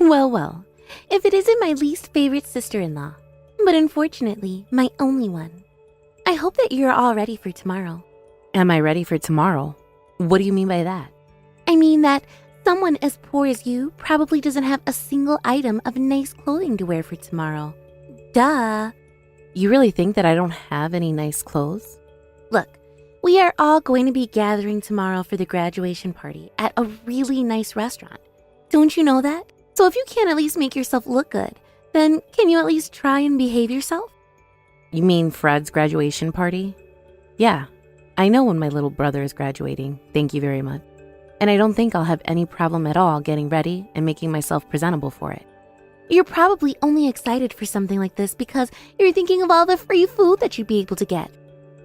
Well, well, if it isn't my least favorite sister-in-law, but unfortunately, my only one. I hope that you're all ready for tomorrow. Am I ready for tomorrow? What do you mean by that? I mean that someone as poor as you probably doesn't have a single item of nice clothing to wear for tomorrow. Duh. You really think that I don't have any nice clothes? Look, we are all going to be gathering tomorrow for the graduation party at a really nice restaurant. Don't you know that? So if you can't at least make yourself look good, then can you at least try and behave yourself? You mean Fred's graduation party? Yeah, I know when my little brother is graduating, thank you very much. And I don't think I'll have any problem at all getting ready and making myself presentable for it. You're probably only excited for something like this because you're thinking of all the free food that you'd be able to get.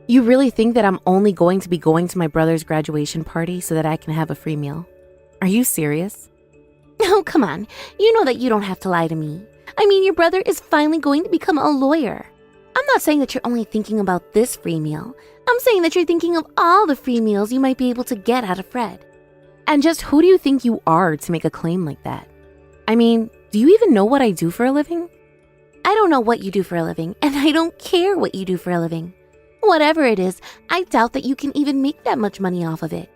You really think that I'm only going to be going to my brother's graduation party so that I can have a free meal? Are you serious? Oh, come on. You know that you don't have to lie to me. I mean, your brother is finally going to become a lawyer. I'm not saying that you're only thinking about this free meal. I'm saying that you're thinking of all the free meals you might be able to get out of Fred. And just who do you think you are to make a claim like that? I mean, do you even know what I do for a living? I don't know what you do for a living, and I don't care what you do for a living. Whatever it is, I doubt that you can even make that much money off of it.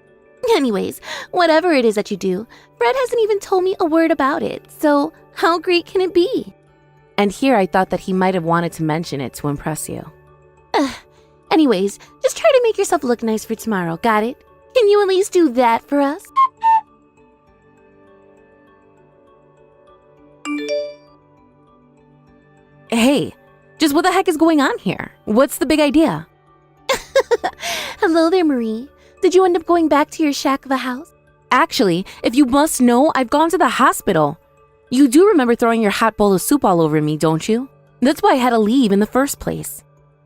Anyways, whatever it is that you do, Fred hasn't even told me a word about it, so how great can it be? And here I thought that he might have wanted to mention it to impress you. Anyways, just try to make yourself look nice for tomorrow, got it? Can you at least do that for us? Hey, just what the heck is going on here? What's the big idea? Hello there, Marie. Did you end up going back to your shack of a house? Actually, if you must know, I've gone to the hospital. You do remember throwing your hot bowl of soup all over me, don't you? That's why I had to leave in the first place.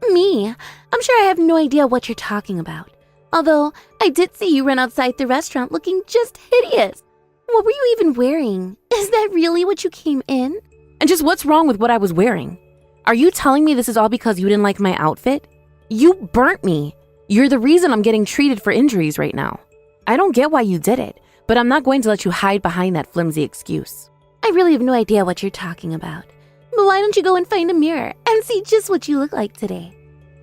Me? I'm sure I have no idea what you're talking about. Although, I did see you run outside the restaurant looking just hideous. What were you even wearing? Is that really what you came in? And just what's wrong with what I was wearing? Are you telling me this is all because you didn't like my outfit? You burnt me. You're the reason I'm getting treated for injuries right now. I don't get why you did it, but I'm not going to let you hide behind that flimsy excuse. I really have no idea what you're talking about. But why don't you go and find a mirror and see just what you look like today?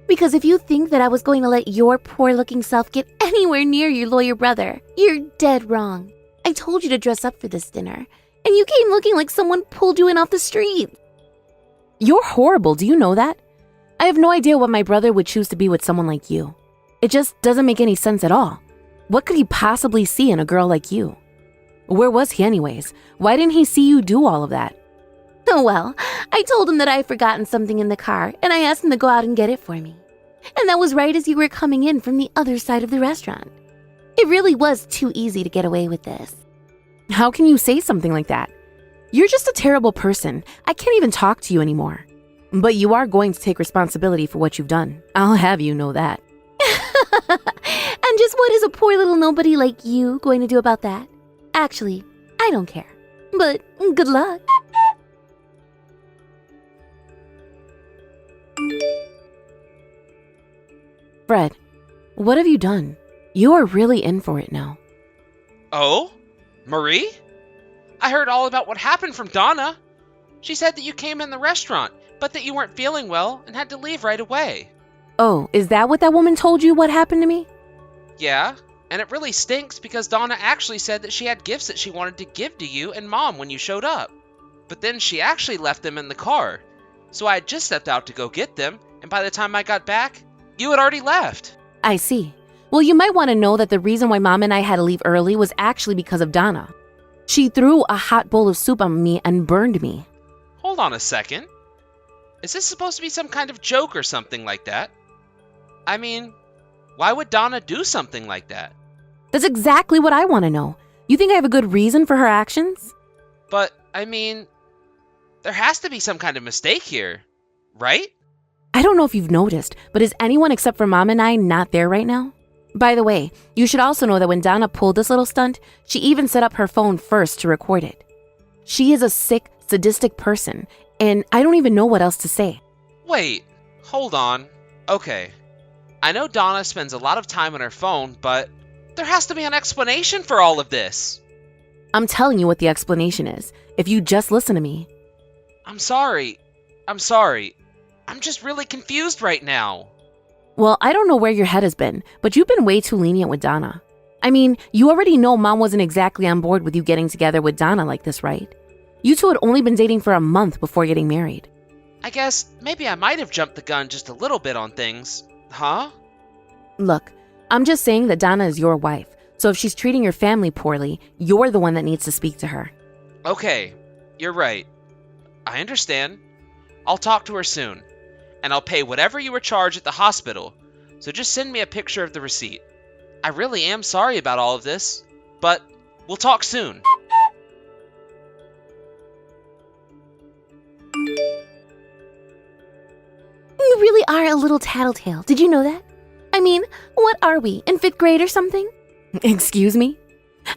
Because if you think that I was going to let your poor-looking self get anywhere near your lawyer brother, you're dead wrong. I told you to dress up for this dinner, and you came looking like someone pulled you in off the street. You're horrible, do you know that? I have no idea why my brother would choose to be with someone like you. It just doesn't make any sense at all. What could he possibly see in a girl like you? Where was he anyways? Why didn't he see you do all of that? Oh well, I told him that I had forgotten something in the car, and I asked him to go out and get it for me. And that was right as you were coming in from the other side of the restaurant. It really was too easy to get away with this. How can you say something like that? You're just a terrible person. I can't even talk to you anymore. But you are going to take responsibility for what you've done. I'll have you know that. And just what is a poor little nobody like you going to do about that? Actually, I don't care. But good luck. Fred, what have you done? You are really in for it now. Oh? Marie? I heard all about what happened from Donna. She said that you came in the restaurant, but that you weren't feeling well and had to leave right away. Oh, is that what that woman told you what happened to me? Yeah, and it really stinks because Donna actually said that she had gifts that she wanted to give to you and Mom when you showed up. But then she actually left them in the car. So I had just stepped out to go get them, and by the time I got back, you had already left. I see. Well, you might want to know that the reason why Mom and I had to leave early was actually because of Donna. She threw a hot bowl of soup on me and burned me. Hold on a second. Is this supposed to be some kind of joke or something like that? I mean, why would Donna do something like that? That's exactly what I want to know. You think I have a good reason for her actions? But, I mean, there has to be some kind of mistake here, right? I don't know if you've noticed, but is anyone except for Mom and I not there right now? By the way, you should also know that when Donna pulled this little stunt, she even set up her phone first to record it. She is a sick, sadistic person, and I don't even know what else to say. Wait, hold on. Okay. I know Donna spends a lot of time on her phone, but there has to be an explanation for all of this. I'm telling you what the explanation is. If you just listen to me. I'm sorry. I'm sorry. I'm just really confused right now. Well, I don't know where your head has been, but you've been way too lenient with Donna. I mean, you already know Mom wasn't exactly on board with you getting together with Donna like this, right? You two had only been dating for a month before getting married. I guess maybe I might have jumped the gun just a little bit on things. Huh? Look, I'm just saying that Donna is your wife, so if she's treating your family poorly, you're the one that needs to speak to her. Okay, you're right. I understand. I'll talk to her soon, and I'll pay whatever you were charged at the hospital, so just send me a picture of the receipt. I really am sorry about all of this, but we'll talk soon. You really are a little tattletale. Did you know that? I mean, what are we, in 5th grade or something? Excuse me?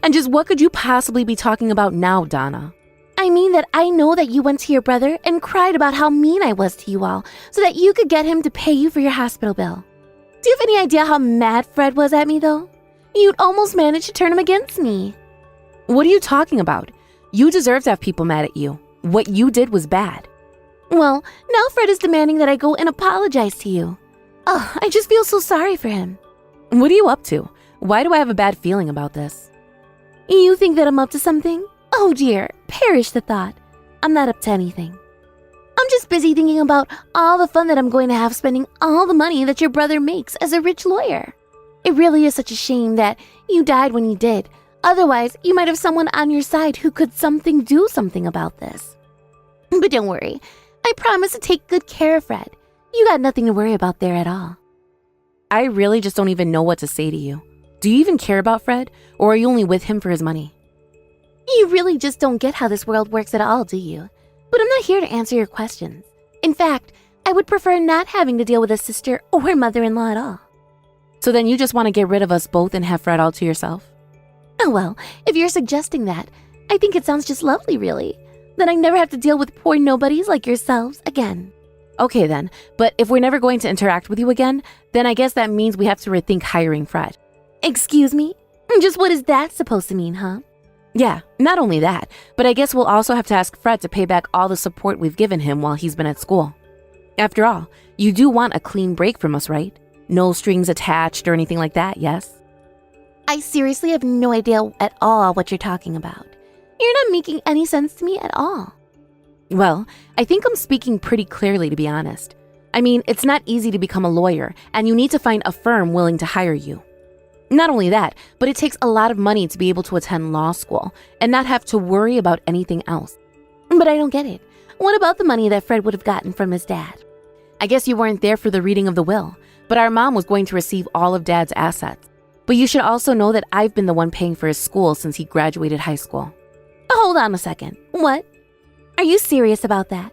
And just what could you possibly be talking about now, Donna? I mean that I know that you went to your brother and cried about how mean I was to you all so that you could get him to pay you for your hospital bill. Do you have any idea how mad Fred was at me, though? You'd almost managed to turn him against me. What are you talking about? You deserve to have people mad at you. What you did was bad. Well, now Fred is demanding that I go and apologize to you. Oh, I just feel so sorry for him. What are you up to? Why do I have a bad feeling about this? You think that I'm up to something? Oh dear, perish the thought. I'm not up to anything. I'm just busy thinking about all the fun that I'm going to have spending all the money that your brother makes as a rich lawyer. It really is such a shame that you died when you did. Otherwise, you might have someone on your side who could do something about this. But don't worry, I promise to take good care of Fred. You got nothing to worry about there at all. I really just don't even know what to say to you. Do you even care about Fred, or are you only with him for his money? You really just don't get how this world works at all, do you? But I'm not here to answer your questions. In fact, I would prefer not having to deal with a sister or mother-in-law at all. So then you just want to get rid of us both and have Fred all to yourself? Oh well, if you're suggesting that, I think it sounds just lovely, really. Then I never have to deal with poor nobodies like yourselves again. Okay then, but if we're never going to interact with you again, then I guess that means we have to rethink hiring Fred. Excuse me? Just what is that supposed to mean, huh? Yeah, not only that, but I guess we'll also have to ask Fred to pay back all the support we've given him while he's been at school. After all, you do want a clean break from us, right? No strings attached or anything like that, yes? I seriously have no idea at all what you're talking about. You're not making any sense to me at all. Well, I think I'm speaking pretty clearly, to be honest. I mean, it's not easy to become a lawyer, and you need to find a firm willing to hire you. Not only that, but it takes a lot of money to be able to attend law school and not have to worry about anything else. But I don't get it. What about the money that Fred would have gotten from his dad? I guess you weren't there for the reading of the will, but our mom was going to receive all of Dad's assets. But you should also know that I've been the one paying for his school since he graduated high school. Hold on a second. What? Are you serious about that?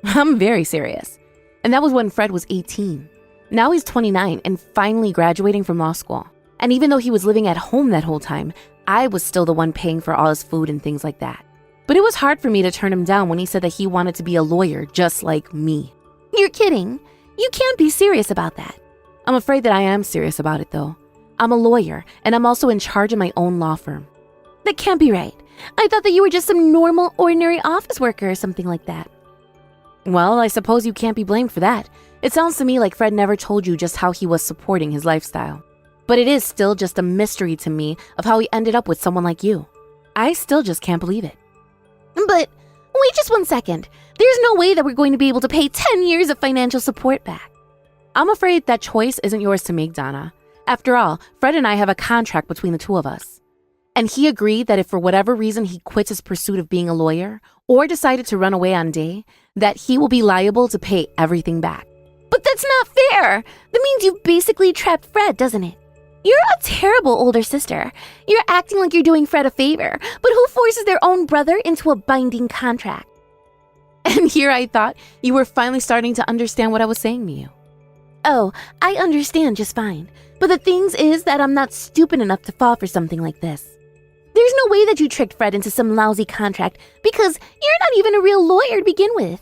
I'm very serious. And that was when Fred was 18. Now he's 29 and finally graduating from law school. And even though he was living at home that whole time, I was still the one paying for all his food and things like that. But it was hard for me to turn him down when he said that he wanted to be a lawyer just like me. You're kidding. You can't be serious about that. I'm afraid that I am serious about it though. I'm a lawyer and I'm also in charge of my own law firm. That can't be right. I thought that you were just some normal, ordinary office worker or something like that. Well, I suppose you can't be blamed for that. It sounds to me like Fred never told you just how he was supporting his lifestyle. But it is still just a mystery to me of how he ended up with someone like you. I still just can't believe it. But wait just 1 second. There's no way that we're going to be able to pay 10 years of financial support back. I'm afraid that choice isn't yours to make, Donna. After all, Fred and I have a contract between the two of us. And he agreed that if for whatever reason he quits his pursuit of being a lawyer or decided to run away on day, that he will be liable to pay everything back. But that's not fair. That means you've basically trapped Fred, doesn't it? You're a terrible older sister. You're acting like you're doing Fred a favor, but who forces their own brother into a binding contract? And here I thought you were finally starting to understand what I was saying to you. Oh, I understand just fine. But the thing is that I'm not stupid enough to fall for something like this. There's no way that you tricked Fred into some lousy contract because you're not even a real lawyer to begin with.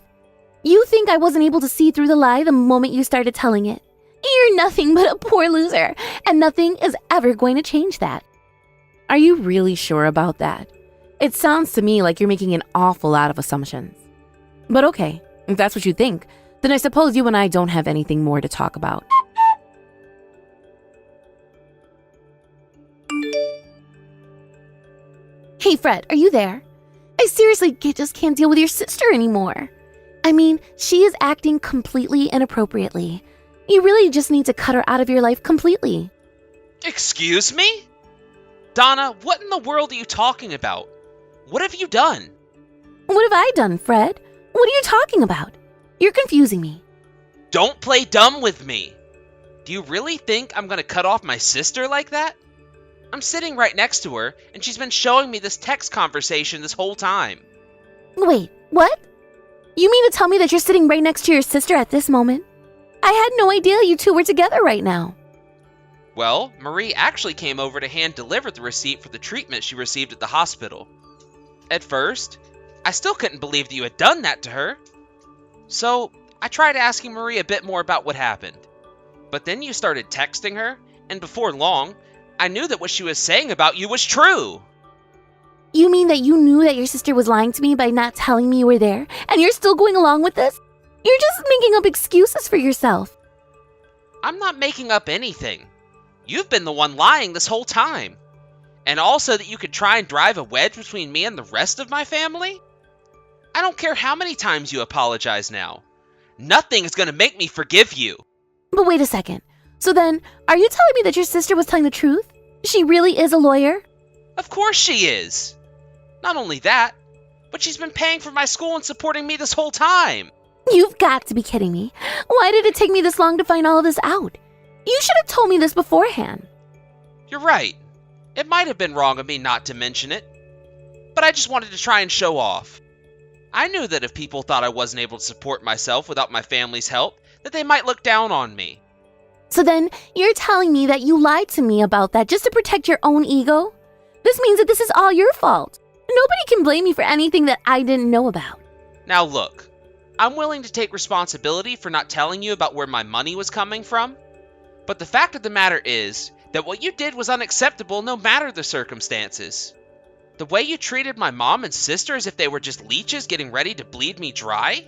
You think I wasn't able to see through the lie the moment you started telling it? You're nothing but a poor loser, and nothing is ever going to change that. Are you really sure about that? It sounds to me like you're making an awful lot of assumptions. But okay, if that's what you think, then I suppose you and I don't have anything more to talk about. Hey, Fred, are you there? I seriously just can't deal with your sister anymore. I mean, she is acting completely inappropriately. You really just need to cut her out of your life completely. Excuse me? Donna, what in the world are you talking about? What have you done? What have I done, Fred? What are you talking about? You're confusing me. Don't play dumb with me. Do you really think I'm gonna cut off my sister like that? I'm sitting right next to her, and she's been showing me this text conversation this whole time. Wait, what? You mean to tell me that you're sitting right next to your sister at this moment? I had no idea you two were together right now. Well, Marie actually came over to hand deliver the receipt for the treatment she received at the hospital. At first, I still couldn't believe that you had done that to her. So, I tried asking Marie a bit more about what happened. But then you started texting her, and before long, I knew that what she was saying about you was true. You mean that you knew that your sister was lying to me by not telling me you were there, and you're still going along with this? You're just making up excuses for yourself. I'm not making up anything. You've been the one lying this whole time. And also that you could try and drive a wedge between me and the rest of my family? I don't care how many times you apologize now. Nothing is going to make me forgive you. But wait a second. So then, are you telling me that your sister was telling the truth? She really is a lawyer? Of course she is. Not only that, but she's been paying for my school and supporting me this whole time. You've got to be kidding me. Why did it take me this long to find all of this out? You should have told me this beforehand. You're right. It might have been wrong of me not to mention it. But I just wanted to try and show off. I knew that if people thought I wasn't able to support myself without my family's help, that they might look down on me. So then, you're telling me that you lied to me about that just to protect your own ego? This means that this is all your fault. Nobody can blame me for anything that I didn't know about. Now look, I'm willing to take responsibility for not telling you about where my money was coming from, but the fact of the matter is that what you did was unacceptable no matter the circumstances. The way you treated my mom and sister as if they were just leeches getting ready to bleed me dry?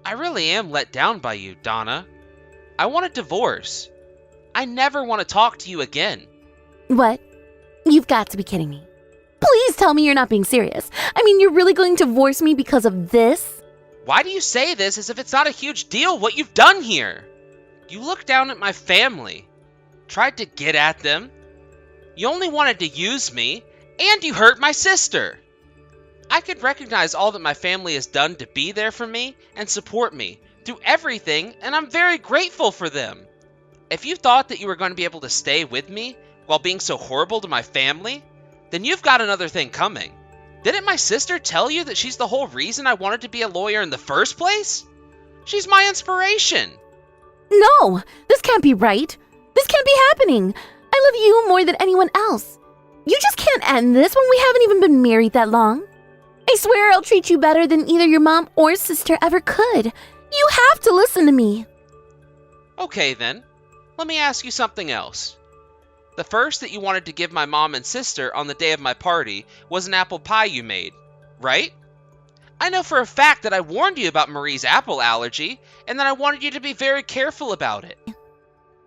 I really am let down by you, Donna. I want a divorce. I never want to talk to you again. What? You've got to be kidding me. Please tell me you're not being serious. I mean, you're really going to divorce me because of this? Why do you say this as if it's not a huge deal what you've done here? You looked down at my family, tried to get at them. You only wanted to use me, and you hurt my sister. I could recognize all that my family has done to be there for me and support me through everything, and I'm very grateful for them. If you thought that you were going to be able to stay with me while being so horrible to my family, then you've got another thing coming. Didn't my sister tell you that she's the whole reason I wanted to be a lawyer in the first place? She's my inspiration. No, this can't be right. This can't be happening. I love you more than anyone else. You just can't end this when we haven't even been married that long. I swear I'll treat you better than either your mom or sister ever could. You have to listen to me. Okay then, let me ask you something else. The first that you wanted to give my mom and sister on the day of my party was an apple pie you made, right? I know for a fact that I warned you about Marie's apple allergy, and that I wanted you to be very careful about it.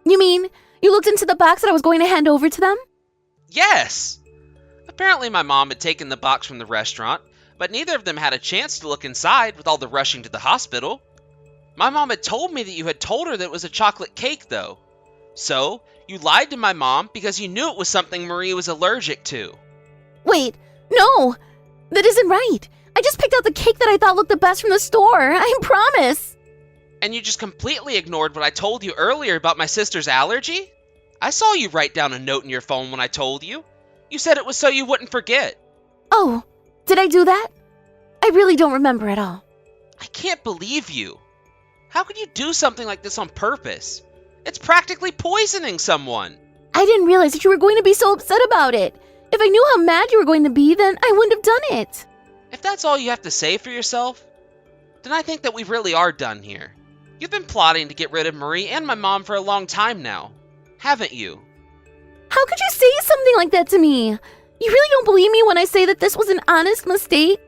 You mean you looked into the box that I was going to hand over to them? Yes! Apparently my mom had taken the box from the restaurant, but neither of them had a chance to look inside with all the rushing to the hospital. My mom had told me that you had told her that it was a chocolate cake, though. So, you lied to my mom because you knew it was something Marie was allergic to. Wait, no! That isn't right. I just picked out the cake that I thought looked the best from the store. I promise. And you just completely ignored what I told you earlier about my sister's allergy? I saw you write down a note in your phone when I told you. You said it was so you wouldn't forget. Oh, did I do that? I really don't remember at all. I can't believe you. How could you do something like this on purpose? It's practically poisoning someone. I didn't realize that you were going to be so upset about it. If I knew how mad you were going to be, then I wouldn't have done it. If that's all you have to say for yourself, then I think that we really are done here. You've been plotting to get rid of Marie and my mom for a long time now, haven't you? How could you say something like that to me? You really don't believe me when I say that this was an honest mistake?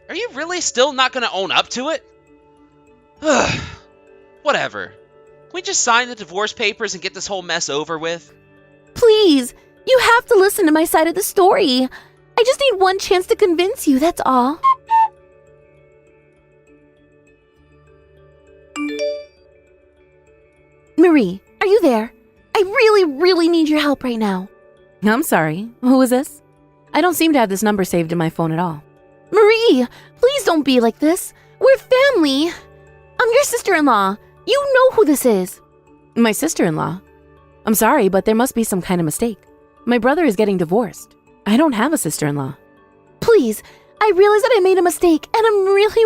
Are you really still not going to own up to it? Whatever. Can we just sign the divorce papers and get this whole mess over with? Please, you have to listen to my side of the story. I just need one chance to convince you, that's all. Marie, are you there? I really need your help right now. I'm sorry. Who is this? I don't seem to have this number saved in my phone at all. Marie, please don't be like this. We're family. I'm your sister-in-law. You know who this is. My sister-in-law? I'm sorry, but there must be some kind of mistake. My brother is getting divorced. I don't have a sister-in-law. Please, I realize that I made a mistake, and I'm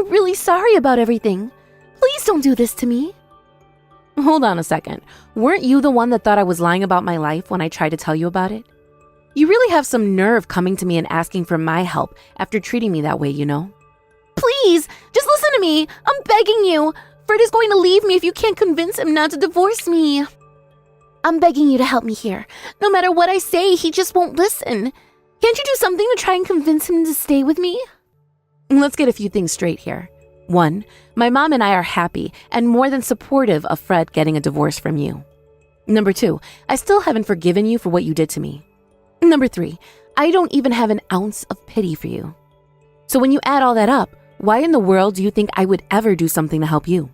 really sorry about everything. Please don't do this to me. Hold on a second. Weren't you the one that thought I was lying about my life when I tried to tell you about it? You really have some nerve coming to me and asking for my help after treating me that way, you know? Please, just listen to me. I'm begging you. Fred is going to leave me if you can't convince him not to divorce me. I'm begging you to help me here. No matter what I say, he just won't listen. Can't you do something to try and convince him to stay with me? Let's get a few things straight here. 1, my mom and I are happy and more than supportive of Fred getting a divorce from you. 2, I still haven't forgiven you for what you did to me. 3, I don't even have an ounce of pity for you. So when you add all that up, why in the world do you think I would ever do something to help you?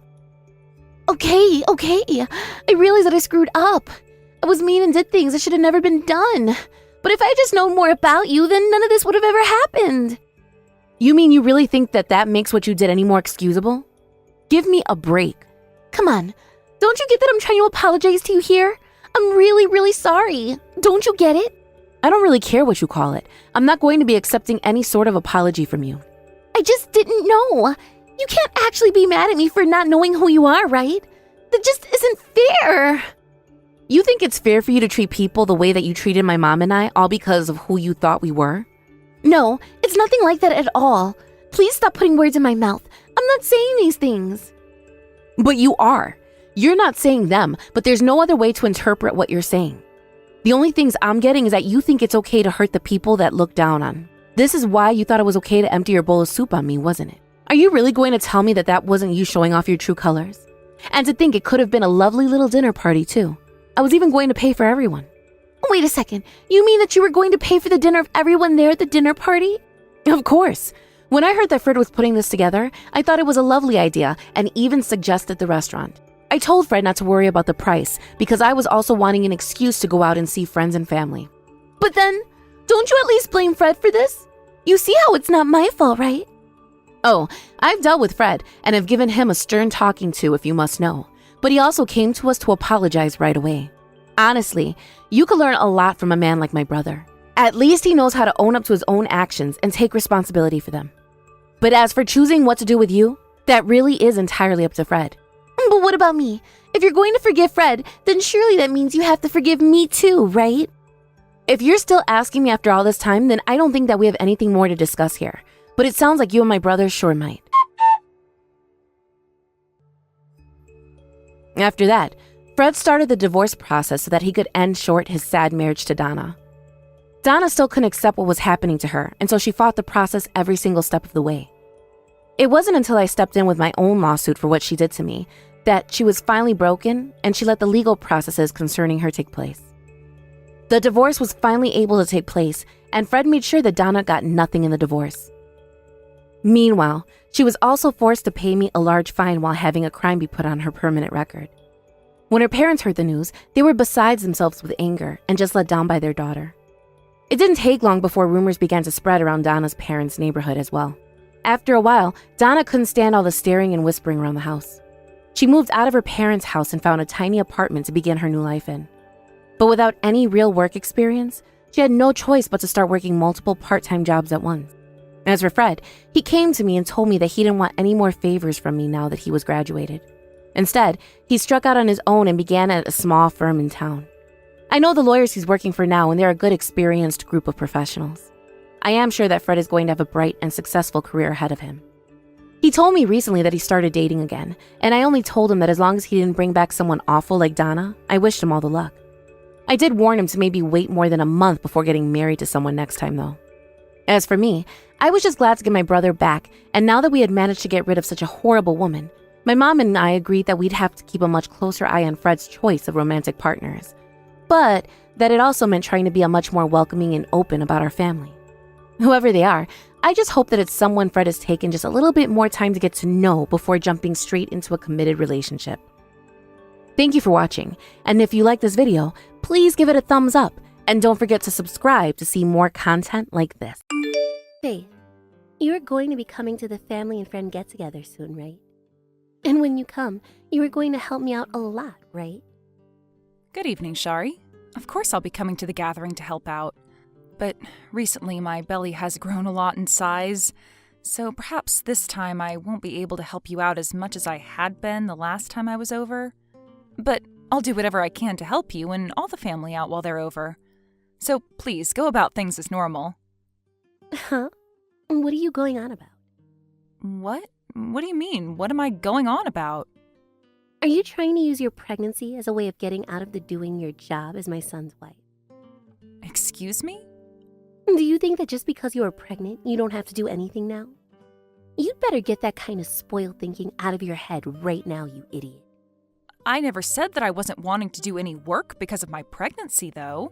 Okay. I realize that I screwed up. I was mean and did things that should have never been done. But if I had just known more about you, then none of this would have ever happened. You mean you really think that makes what you did any more excusable? Give me a break. Come on. Don't you get that I'm trying to apologize to you here? I'm really sorry. Don't you get it? I don't really care what you call it. I'm not going to be accepting any sort of apology from you. I just didn't know. You can't actually be mad at me for not knowing who you are, right? That just isn't fair. You think it's fair for you to treat people the way that you treated my mom and I, all because of who you thought we were? No, it's nothing like that at all. Please stop putting words in my mouth. I'm not saying these things. But you are. You're not saying them, but there's no other way to interpret what you're saying. The only things I'm getting is that you think it's okay to hurt the people that look down on. This is why you thought it was okay to empty your bowl of soup on me, wasn't it? Are you really going to tell me that wasn't you showing off your true colors? And to think it could have been a lovely little dinner party, too. I was even going to pay for everyone. Wait a second. You mean that you were going to pay for the dinner of everyone there at the dinner party? Of course. When I heard that Fred was putting this together, I thought it was a lovely idea and even suggested the restaurant. I told Fred not to worry about the price because I was also wanting an excuse to go out and see friends and family. But then, don't you at least blame Fred for this? You see how it's not my fault, right? Oh, I've dealt with Fred and have given him a stern talking to, if you must know. But he also came to us to apologize right away. Honestly, you could learn a lot from a man like my brother. At least he knows how to own up to his own actions and take responsibility for them. But as for choosing what to do with you, that really is entirely up to Fred. But what about me? If you're going to forgive Fred, then surely that means you have to forgive me too, right? If you're still asking me after all this time, then I don't think that we have anything more to discuss here. But it sounds like you and my brother sure might. After that, Fred started the divorce process so that he could end short his sad marriage to Donna. Donna still couldn't accept what was happening to her, and so she fought the process every single step of the way. It wasn't until I stepped in with my own lawsuit for what she did to me that she was finally broken and she let the legal processes concerning her take place. The divorce was finally able to take place, and Fred made sure that Donna got nothing in the divorce. Meanwhile, she was also forced to pay me a large fine while having a crime be put on her permanent record. When her parents heard the news, they were beside themselves with anger and just let down by their daughter. It didn't take long before rumors began to spread around Donna's parents' neighborhood as well. After a while, Donna couldn't stand all the staring and whispering around the house. She moved out of her parents' house and found a tiny apartment to begin her new life in. But without any real work experience, she had no choice but to start working multiple part-time jobs at once. As for Fred, he came to me and told me that he didn't want any more favors from me now that he was graduated. Instead, he struck out on his own and began at a small firm in town. I know the lawyers he's working for now, and they're a good, experienced group of professionals. I am sure that Fred is going to have a bright and successful career ahead of him. He told me recently that he started dating again, and I only told him that as long as he didn't bring back someone awful like Donna, I wished him all the luck. I did warn him to maybe wait more than a month before getting married to someone next time, though. As for me, I was just glad to get my brother back, and now that we had managed to get rid of such a horrible woman, my mom and I agreed that we'd have to keep a much closer eye on Fred's choice of romantic partners, but that it also meant trying to be a much more welcoming and open about our family. Whoever they are, I just hope that it's someone Fred has taken just a little bit more time to get to know before jumping straight into a committed relationship. Thank you for watching, and if you like this video, please give it a thumbs up, and don't forget to subscribe to see more content like this. Faith, you're going to be coming to the family and friend get-together soon, right? And when you come, you are going to help me out a lot, right? Good evening, Shari. Of course I'll be coming to the gathering to help out. But recently my belly has grown a lot in size, so perhaps this time I won't be able to help you out as much as I had been the last time I was over. But I'll do whatever I can to help you and all the family out while they're over. So please, go about things as normal. Huh? What are you going on about? What? What do you mean? What am I going on about? Are you trying to use your pregnancy as a way of getting out of the doing your job as my son's wife? Excuse me? Do you think that just because you are pregnant, you don't have to do anything now? You'd better get that kind of spoiled thinking out of your head right now, you idiot. I never said that I wasn't wanting to do any work because of my pregnancy, though.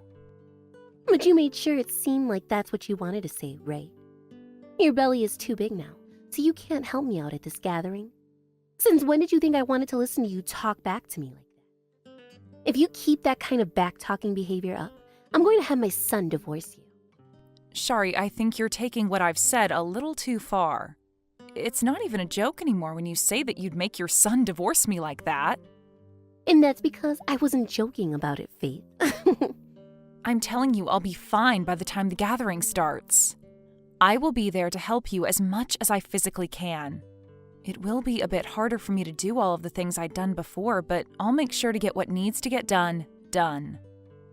But you made sure it seemed like that's what you wanted to say, right? Your belly is too big now, so you can't help me out at this gathering. Since when did you think I wanted to listen to you talk back to me like that? If you keep that kind of back-talking behavior up, I'm going to have my son divorce you. Shari, I think you're taking what I've said a little too far. It's not even a joke anymore when you say that you'd make your son divorce me like that. And that's because I wasn't joking about it, Faith. I'm telling you I'll be fine by the time the gathering starts. I will be there to help you as much as I physically can. It will be a bit harder for me to do all of the things I'd done before, but I'll make sure to get what needs to get done, done.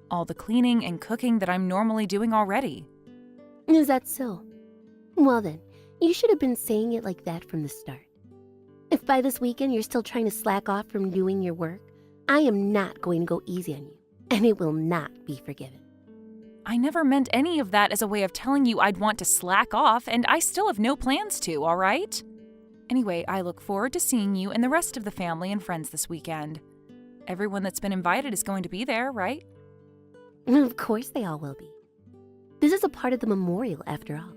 All the cleaning and cooking that I'm normally doing already. Is that so? Well then, you should have been saying it like that from the start. If by this weekend you're still trying to slack off from doing your work, I am not going to go easy on you, and it will not be forgiven. I never meant any of that as a way of telling you I'd want to slack off, and I still have no plans to, all right? Anyway, I look forward to seeing you and the rest of the family and friends this weekend. Everyone that's been invited is going to be there, right? Of course they all will be. This is a part of the memorial, after all.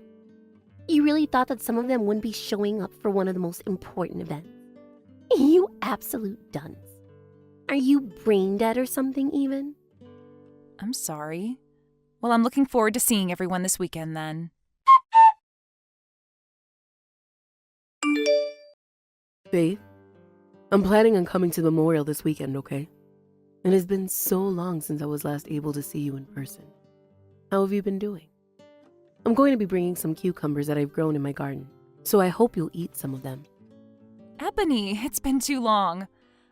You really thought that some of them wouldn't be showing up for one of the most important events? You absolute dunce. Are you brain dead or something, even? I'm sorry. Well, I'm looking forward to seeing everyone this weekend, then. Faith, I'm planning on coming to the memorial this weekend, okay? It has been so long since I was last able to see you in person. How have you been doing? I'm going to be bringing some cucumbers that I've grown in my garden, so I hope you'll eat some of them. Ebony, it's been too long.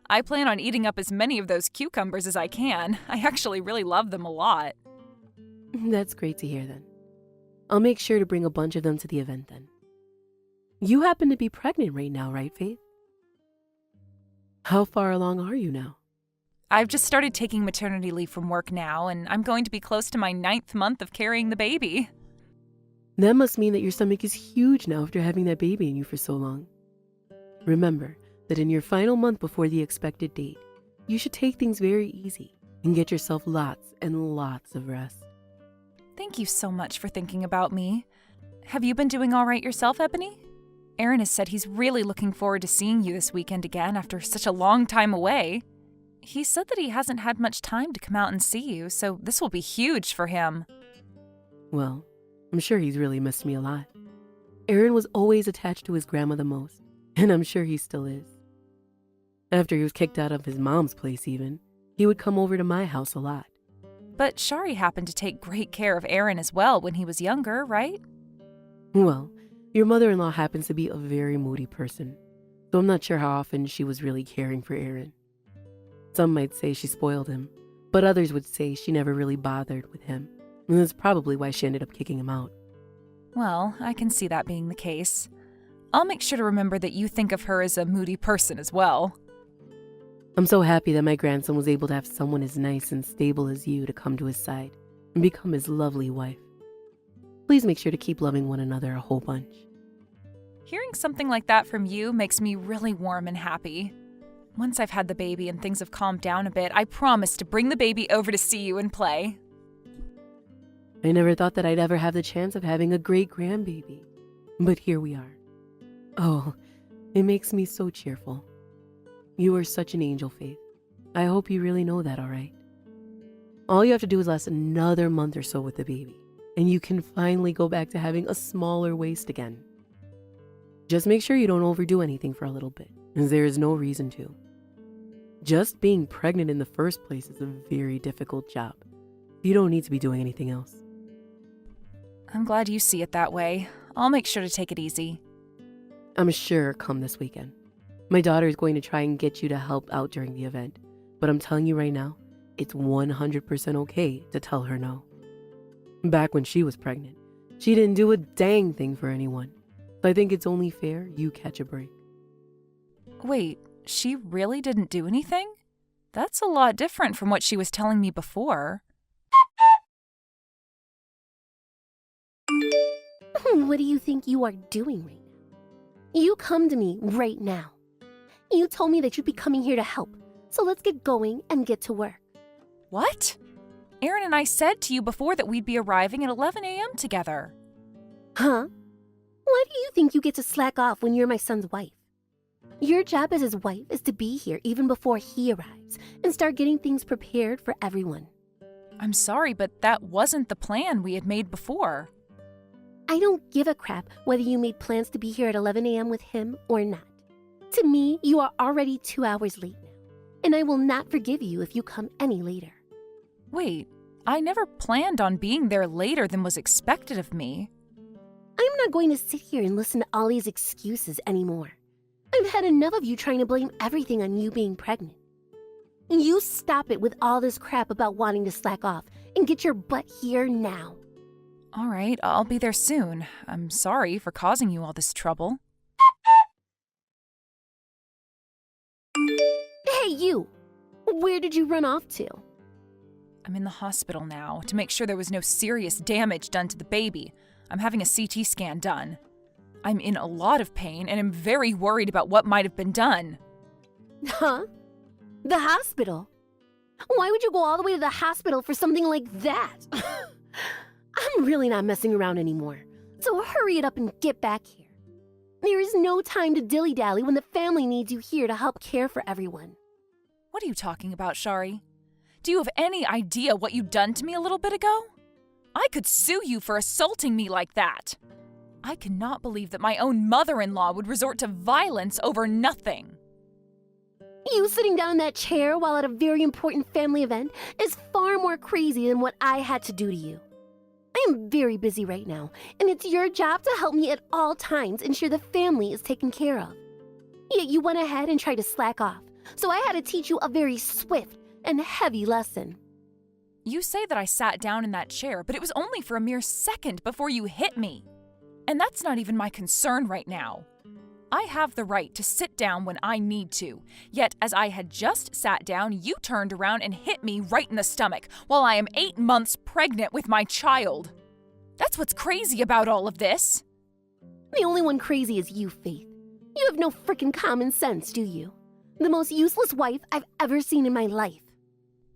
I plan on eating up as many of those cucumbers as I can. I actually really love them a lot. That's great to hear then. I'll make sure to bring a bunch of them to the event then. You happen to be pregnant right now, right, Faith? How far along are you now? I've just started taking maternity leave from work now, and I'm going to be close to my 9th month of carrying the baby. That must mean that your stomach is huge now after having that baby in you for so long. Remember that in your final month before the expected date, you should take things very easy and get yourself lots and lots of rest. Thank you so much for thinking about me. Have you been doing all right yourself, Ebony? Aaron has said he's really looking forward to seeing you this weekend again after such a long time away. He said that he hasn't had much time to come out and see you, so this will be huge for him. Well, I'm sure he's really missed me a lot. Aaron was always attached to his grandma the most, and I'm sure he still is. After he was kicked out of his mom's place even, he would come over to my house a lot. But Shari happened to take great care of Aaron as well when he was younger, right? Well, your mother-in-law happens to be a very moody person, so I'm not sure how often she was really caring for Aaron. Some might say she spoiled him, but others would say she never really bothered with him, and that's probably why she ended up kicking him out. Well, I can see that being the case. I'll make sure to remember that you think of her as a moody person as well. I'm so happy that my grandson was able to have someone as nice and stable as you to come to his side and become his lovely wife. Please make sure to keep loving one another a whole bunch. Hearing something like that from you makes me really warm and happy. Once I've had the baby and things have calmed down a bit, I promise to bring the baby over to see you and play. I never thought that I'd ever have the chance of having a great grandbaby, but here we are. Oh, it makes me so cheerful. You are such an angel, Faith. I hope you really know that, all right? All you have to do is last another month or so with the baby, and you can finally go back to having a smaller waist again. Just make sure you don't overdo anything for a little bit, as there is no reason to. Just being pregnant in the first place is a very difficult job. You don't need to be doing anything else. I'm glad you see it that way. I'll make sure to take it easy. I'm sure come this weekend. My daughter is going to try and get you to help out during the event, but I'm telling you right now, it's 100% okay to tell her no. Back when she was pregnant, she didn't do a dang thing for anyone. So I think it's only fair you catch a break. Wait, she really didn't do anything? That's a lot different from what she was telling me before. What do you think you are doing right now? You come to me right now. You told me that you'd be coming here to help, so let's get going and get to work. What? Aaron and I said to you before that we'd be arriving at 11 a.m. together. Huh? Why do you think you get to slack off when you're my son's wife? Your job as his wife is to be here even before he arrives and start getting things prepared for everyone. I'm sorry, but that wasn't the plan we had made before. I don't give a crap whether you made plans to be here at 11 a.m. with him or not. To me, you are already 2 hours late now, and I will not forgive you if you come any later. Wait, I never planned on being there later than was expected of me. I'm not going to sit here and listen to all these excuses anymore. I've had enough of you trying to blame everything on you being pregnant. You stop it with all this crap about wanting to slack off and get your butt here now. All right, I'll be there soon. I'm sorry for causing you all this trouble. Hey, you! Where did you run off to? I'm in the hospital now to make sure there was no serious damage done to the baby. I'm having a CT scan done. I'm in a lot of pain and am very worried about what might have been done. Huh? The hospital? Why would you go all the way to the hospital for something like that? I'm really not messing around anymore, so hurry it up and get back here. There is no time to dilly-dally when the family needs you here to help care for everyone. What are you talking about, Shari? Do you have any idea what you done to me a little bit ago? I could sue you for assaulting me like that. I cannot believe that my own mother-in-law would resort to violence over nothing. You sitting down in that chair while at a very important family event is far more crazy than what I had to do to you. I am very busy right now, and it's your job to help me at all times ensure the family is taken care of. Yet you went ahead and tried to slack off, so I had to teach you a very swift and heavy lesson. You say that I sat down in that chair, but it was only for a mere second before you hit me. And that's not even my concern right now. I have the right to sit down when I need to, yet as I had just sat down, you turned around and hit me right in the stomach while I am 8 months pregnant with my child. That's what's crazy about all of this. The only one crazy is you, Faith. You have no frickin' common sense, do you? The most useless wife I've ever seen in my life.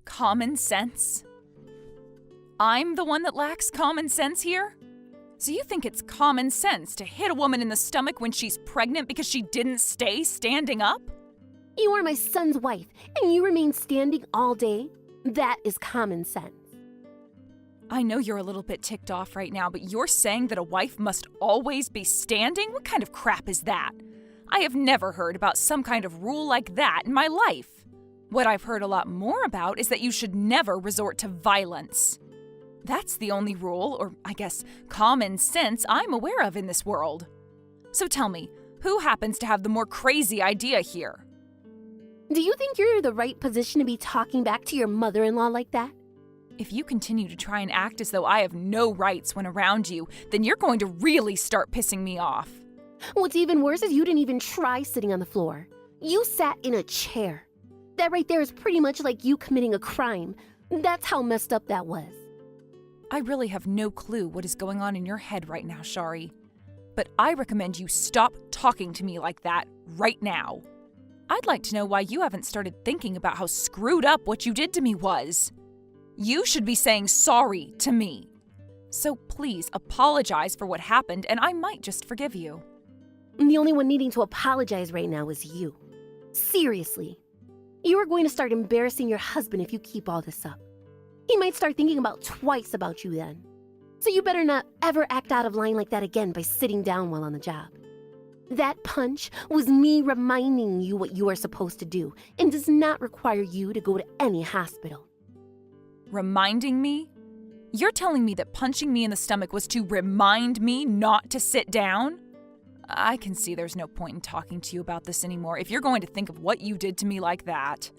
Common sense? I'm the one that lacks common sense here? So you think it's common sense to hit a woman in the stomach when she's pregnant because she didn't stay standing up? You are my son's wife, and you remain standing all day? That is common sense. I know you're a little bit ticked off right now, but you're saying that a wife must always be standing? What kind of crap is that? I have never heard about some kind of rule like that in my life. What I've heard a lot more about is that you should never resort to violence. That's the only rule, or I guess common sense, I'm aware of in this world. So tell me, who happens to have the more crazy idea here? Do you think you're in the right position to be talking back to your mother-in-law like that? If you continue to try and act as though I have no rights when around you, then you're going to really start pissing me off. What's even worse is you didn't even try sitting on the floor. You sat in a chair. That right there is pretty much like you committing a crime. That's how messed up that was. I really have no clue what is going on in your head right now, Shari. But I recommend you stop talking to me like that right now. I'd like to know why you haven't started thinking about how screwed up what you did to me was. You should be saying sorry to me. So please apologize for what happened and I might just forgive you. The only one needing to apologize right now is you. Seriously. You are going to start embarrassing your husband if you keep all this up. He might start thinking about twice about you then. So you better not ever act out of line like that again by sitting down while on the job. That punch was me reminding you what you are supposed to do and does not require you to go to any hospital. Reminding me? You're telling me that punching me in the stomach was to remind me not to sit down? I can see there's no point in talking to you about this anymore if you're going to think of what you did to me like that.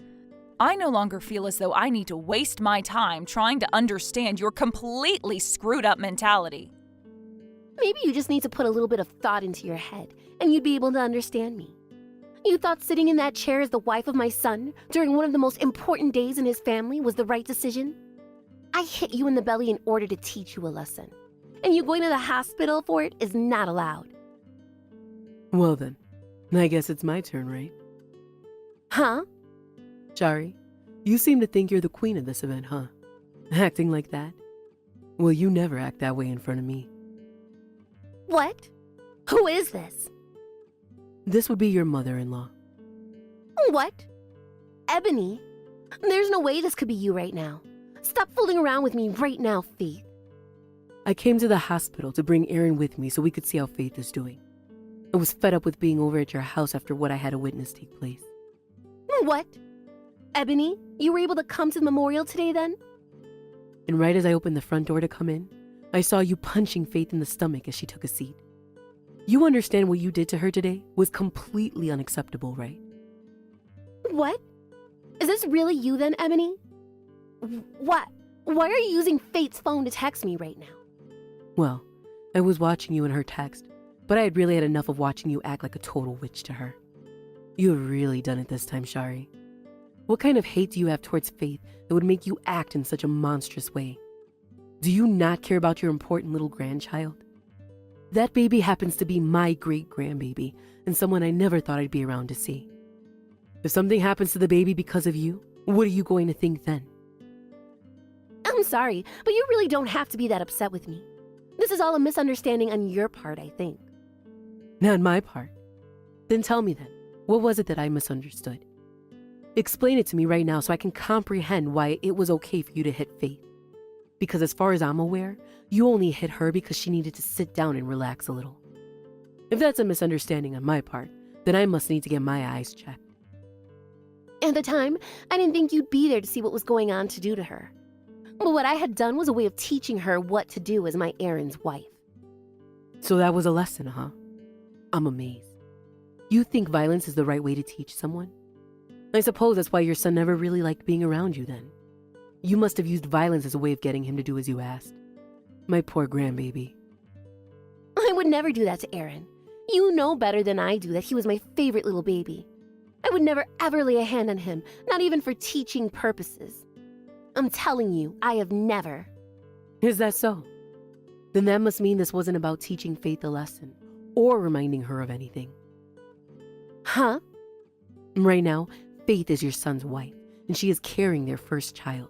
I no longer feel as though I need to waste my time trying to understand your completely screwed up mentality. Maybe you just need to put a little bit of thought into your head and you'd be able to understand me. You thought sitting in that chair as the wife of my son during one of the most important days in his family was the right decision? I hit you in the belly in order to teach you a lesson. And you going to the hospital for it is not allowed. Well then, I guess it's my turn, right? Huh? Shari, you seem to think you're the queen of this event, huh? Acting like that? Well, you never act that way in front of me. What? Who is this? This would be your mother-in-law. What? Ebony? There's no way this could be you right now. Stop fooling around with me right now, Faith. I came to the hospital to bring Aaron with me so we could see how Faith is doing. I was fed up with being over at your house after what I had to witness take place. What? Ebony, you were able to come to the memorial today then? And right as I opened the front door to come in, I saw you punching Faith in the stomach as she took a seat. You understand what you did to her today was completely unacceptable, right? What? Is this really you then, Ebony? What? Why are you using Faith's phone to text me right now? Well, I was watching you in her text, but I had really had enough of watching you act like a total witch to her. You have really done it this time, Shari. What kind of hate do you have towards Faith that would make you act in such a monstrous way? Do you not care about your important little grandchild? That baby happens to be my great-grandbaby and someone I never thought I'd be around to see. If something happens to the baby because of you, what are you going to think then? I'm sorry, but you really don't have to be that upset with me. This is all a misunderstanding on your part, I think. Not my part. Then tell me then, what was it that I misunderstood? Explain it to me right now so I can comprehend why it was okay for you to hit Faith. Because as far as I'm aware, you only hit her because she needed to sit down and relax a little. If that's a misunderstanding on my part, then I must need to get my eyes checked. At the time, I didn't think you'd be there to see what was going on to do to her. But what I had done was a way of teaching her what to do as my Aaron's wife. So that was a lesson, huh? I'm amazed. You think violence is the right way to teach someone? I suppose that's why your son never really liked being around you then. You must have used violence as a way of getting him to do as you asked. My poor grandbaby. I would never do that to Aaron. You know better than I do that he was my favorite little baby. I would never ever lay a hand on him, not even for teaching purposes. I'm telling you, I have never. Is that so? Then that must mean this wasn't about teaching Faith a lesson or reminding her of anything. Huh? Right now, Faith is your son's wife, and she is carrying their first child.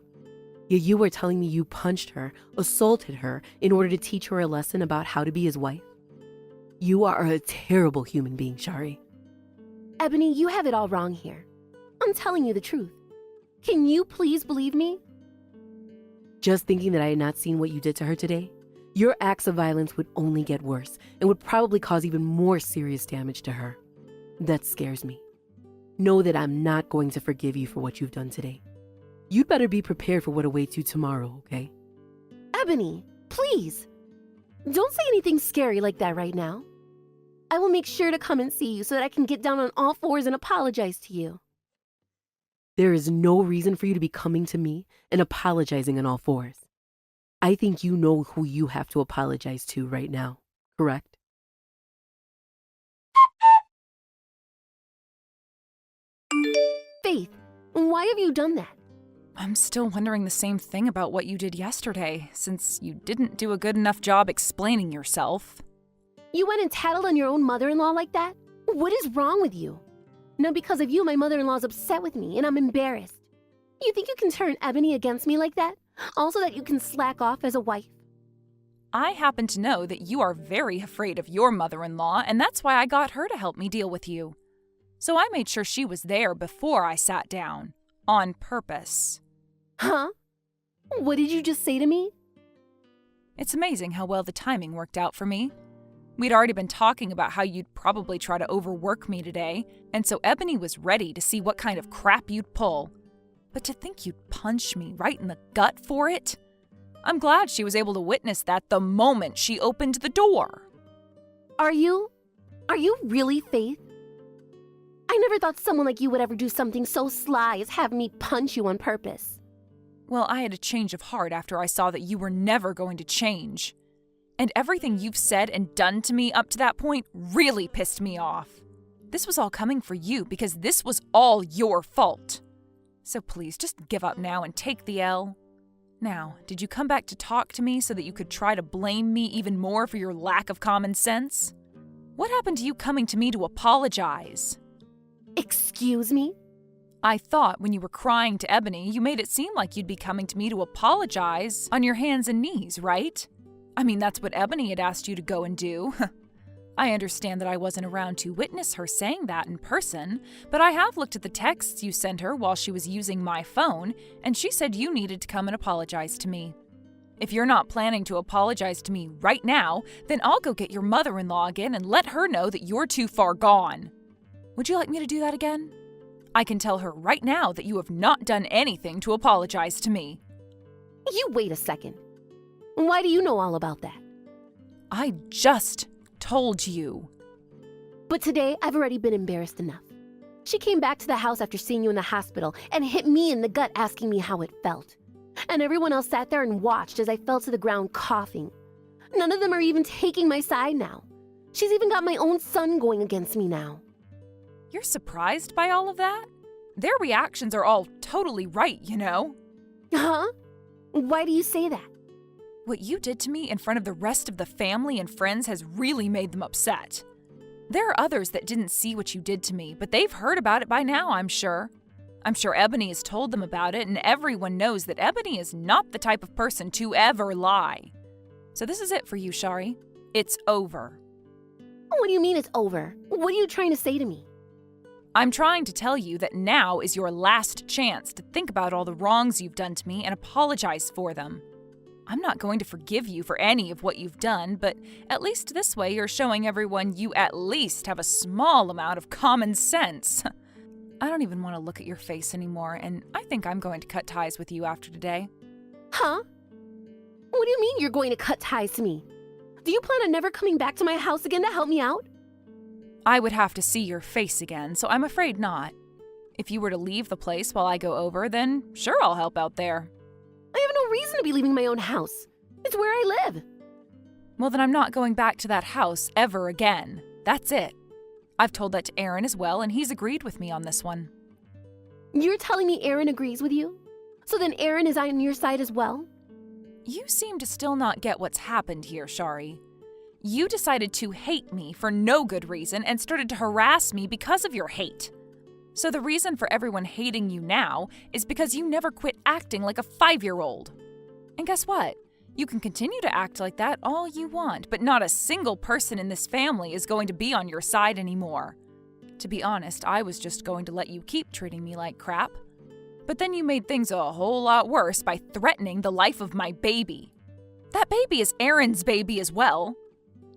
Yet you are telling me you punched her, assaulted her, in order to teach her a lesson about how to be his wife? You are a terrible human being, Shari. Ebony, you have it all wrong here. I'm telling you the truth. Can you please believe me? Just thinking that I had not seen what you did to her today, your acts of violence would only get worse and would probably cause even more serious damage to her. That scares me. Know that I'm not going to forgive you for what you've done today. You'd better be prepared for what awaits you tomorrow, okay? Ebony, please. Don't say anything scary like that right now. I will make sure to come and see you so that I can get down on all fours and apologize to you. There is no reason for you to be coming to me and apologizing on all fours. I think you know who you have to apologize to right now, correct? Faith, what Why have you done that? I'm still wondering the same thing about what you did yesterday, since you didn't do a good enough job explaining yourself. You went and tattled on your own mother-in-law like that? What is wrong with you? Now because of you, my mother-in-law's upset with me and I'm embarrassed. You think you can turn Ebony against me like that? Also that you can slack off as a wife? I happen to know that you are very afraid of your mother-in-law, and that's why I got her to help me deal with you. So I made sure she was there before I sat down. On purpose. Huh? What did you just say to me? It's amazing how well the timing worked out for me. We'd already been talking about how you'd probably try to overwork me today, and so Ebony was ready to see what kind of crap you'd pull. But to think you'd punch me right in the gut for it? I'm glad she was able to witness that the moment she opened the door. Are you really, Faith? I never thought someone like you would ever do something so sly as have me punch you on purpose. Well, I had a change of heart after I saw that you were never going to change. And everything you've said and done to me up to that point really pissed me off. This was all coming for you because this was all your fault. So please, just give up now and take the L. Now, did you come back to talk to me so that you could try to blame me even more for your lack of common sense? What happened to you coming to me to apologize? Excuse me? I thought when you were crying to Ebony, you made it seem like you'd be coming to me to apologize on your hands and knees, right? I mean, that's what Ebony had asked you to go and do. I understand that I wasn't around to witness her saying that in person, but I have looked at the texts you sent her while she was using my phone, and she said you needed to come and apologize to me. If you're not planning to apologize to me right now, then I'll go get your mother-in-law again and let her know that you're too far gone. Would you like me to do that again? I can tell her right now that you have not done anything to apologize to me. You wait a second. Why do you know all about that? I just told you. But today, I've already been embarrassed enough. She came back to the house after seeing you in the hospital and hit me in the gut asking me how it felt. And everyone else sat there and watched as I fell to the ground coughing. None of them are even taking my side now. She's even got my own son going against me now. You're surprised by all of that? Their reactions are all totally right, you know. Huh? Why do you say that? What you did to me in front of the rest of the family and friends has really made them upset. There are others that didn't see what you did to me, but they've heard about it by now, I'm sure. I'm sure Ebony has told them about it, and everyone knows that Ebony is not the type of person to ever lie. So this is it for you, Shari. It's over. What do you mean it's over? What are you trying to say to me? I'm trying to tell you that now is your last chance to think about all the wrongs you've done to me and apologize for them. I'm not going to forgive you for any of what you've done, but at least this way you're showing everyone you at least have a small amount of common sense. I don't even want to look at your face anymore, and I think I'm going to cut ties with you after today. Huh? What do you mean you're going to cut ties to me? Do you plan on never coming back to my house again to help me out? I would have to see your face again, so I'm afraid not. If you were to leave the place while I go over, then sure, I'll help out there. I have no reason to be leaving my own house. It's where I live. Well, then I'm not going back to that house ever again. That's it. I've told that to Aaron as well, and he's agreed with me on this one. You're telling me Aaron agrees with you? So then Aaron is on your side as well? You seem to still not get what's happened here, Shari. You decided to hate me for no good reason and started to harass me because of your hate. So the reason for everyone hating you now is because you never quit acting like a 5-year-old. And guess what? You can continue to act like that all you want, but not a single person in this family is going to be on your side anymore. To be honest, I was just going to let you keep treating me like crap. But then you made things a whole lot worse by threatening the life of my baby. That baby is Aaron's baby as well.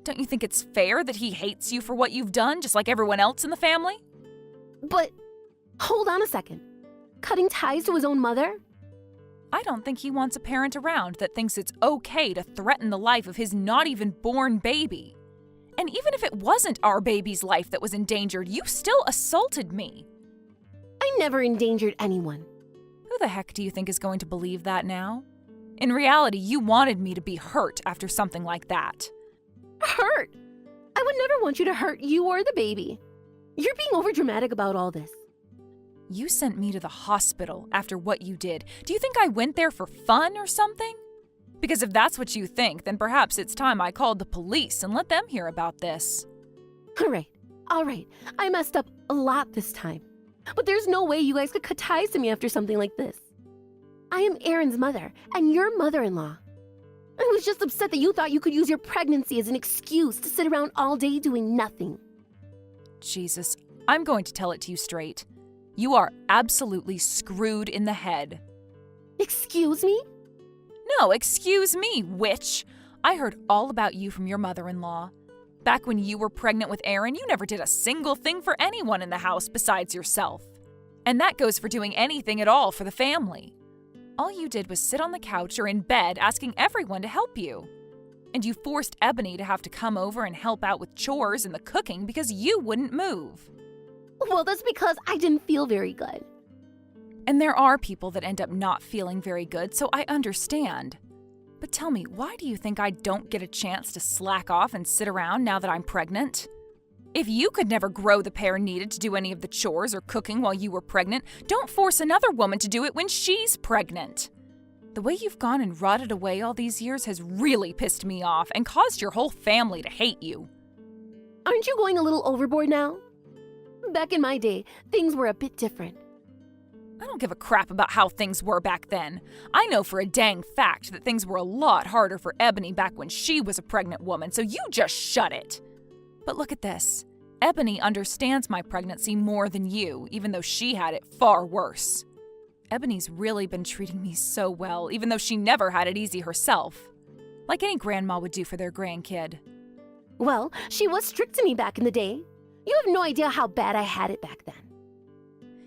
Don't you think it's fair that he hates you for what you've done, just like everyone else in the family? But, hold on a second. Cutting ties to his own mother? I don't think he wants a parent around that thinks it's okay to threaten the life of his not even born baby. And even if it wasn't our baby's life that was endangered, you still assaulted me. I never endangered anyone. Who the heck do you think is going to believe that now? In reality, you wanted me to be hurt after something like that. Hurt? I would never want you to hurt you or the baby. You're being overdramatic about all this. You sent me to the hospital after what you did. Do you think I went there for fun or something? Because if that's what you think, then perhaps it's time I called the police and let them hear about this. All right. I messed up a lot this time. But there's no way you guys could cut ties to me after something like this. I am Aaron's mother and your mother-in-law. I was just upset that you thought you could use your pregnancy as an excuse to sit around all day doing nothing. Jesus, I'm going to tell it to you straight. You are absolutely screwed in the head. Excuse me? No, excuse me, witch. I heard all about you from your mother-in-law. Back when you were pregnant with Aaron, you never did a single thing for anyone in the house besides yourself. And that goes for doing anything at all for the family. All you did was sit on the couch or in bed asking everyone to help you. And you forced Ebony to have to come over and help out with chores and the cooking because you wouldn't move. Well, that's because I didn't feel very good. And there are people that end up not feeling very good, so I understand. But tell me, why do you think I don't get a chance to slack off and sit around now that I'm pregnant? If you could never grow the pair needed to do any of the chores or cooking while you were pregnant, don't force another woman to do it when she's pregnant. The way you've gone and rotted away all these years has really pissed me off and caused your whole family to hate you. Aren't you going a little overboard now? Back in my day, things were a bit different. I don't give a crap about how things were back then. I know for a dang fact that things were a lot harder for Ebony back when she was a pregnant woman, so you just shut it. But look at this. Ebony understands my pregnancy more than you, even though she had it far worse. Ebony's really been treating me so well, even though she never had it easy herself. Like any grandma would do for their grandkid. Well, she was strict to me back in the day. You have no idea how bad I had it back then.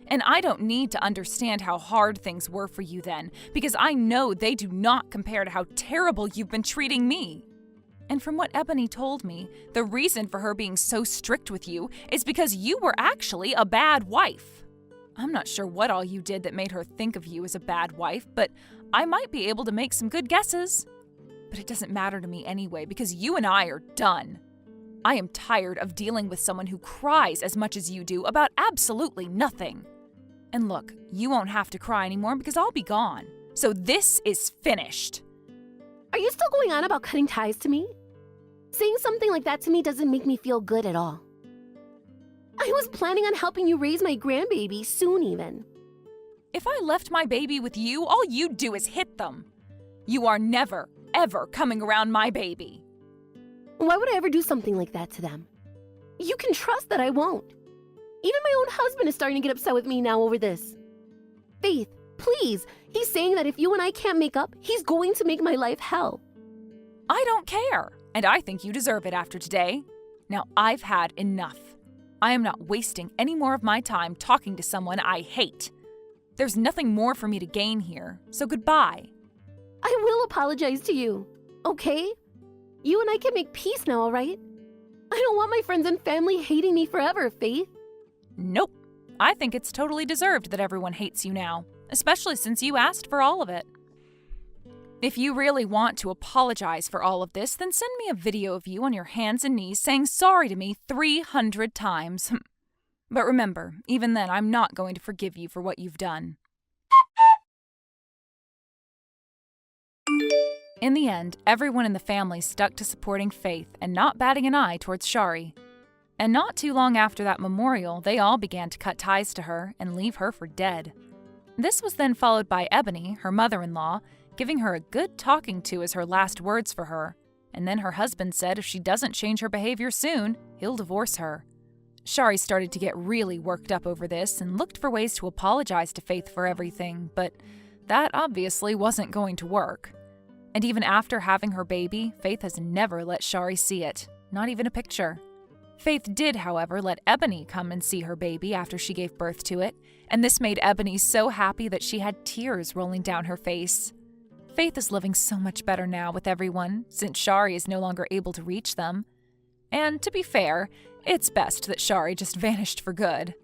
And I don't need to understand how hard things were for you then, because I know they do not compare to how terrible you've been treating me. And from what Ebony told me, the reason for her being so strict with you is because you were actually a bad wife. I'm not sure what all you did that made her think of you as a bad wife, but I might be able to make some good guesses. But it doesn't matter to me anyway, because you and I are done. I am tired of dealing with someone who cries as much as you do about absolutely nothing. And look, you won't have to cry anymore because I'll be gone. So this is finished. Are you still going on about cutting ties to me? Saying something like that to me doesn't make me feel good at all. I was planning on helping you raise my grandbaby soon even. If I left my baby with you, all you'd do is hit them. You are never, ever coming around my baby. Why would I ever do something like that to them? You can trust that I won't. Even my own husband is starting to get upset with me now over this. Faith, please, he's saying that if you and I can't make up, he's going to make my life hell. I don't care, and I think you deserve it after today. Now I've had enough. I am not wasting any more of my time talking to someone I hate. There's nothing more for me to gain here, so goodbye. I will apologize to you, okay? You and I can make peace now, all right? I don't want my friends and family hating me forever, Faith. Nope. I think it's totally deserved that everyone hates you now, especially since you asked for all of it. If you really want to apologize for all of this, then send me a video of you on your hands and knees saying sorry to me 300 times. But remember, even then, I'm not going to forgive you for what you've done. In the end, everyone in the family stuck to supporting Faith and not batting an eye towards Shari. And not too long after that memorial, they all began to cut ties to her and leave her for dead. This was then followed by Ebony, her mother-in-law, giving her a good talking to as her last words for her. And then her husband said if she doesn't change her behavior soon, he'll divorce her. Shari started to get really worked up over this and looked for ways to apologize to Faith for everything, but that obviously wasn't going to work. And even after having her baby, Faith has never let Shari see it, not even a picture. Faith did, however, let Ebony come and see her baby after she gave birth to it, and this made Ebony so happy that she had tears rolling down her face. Faith is living so much better now with everyone, since Shari is no longer able to reach them. And to be fair, it's best that Shari just vanished for good.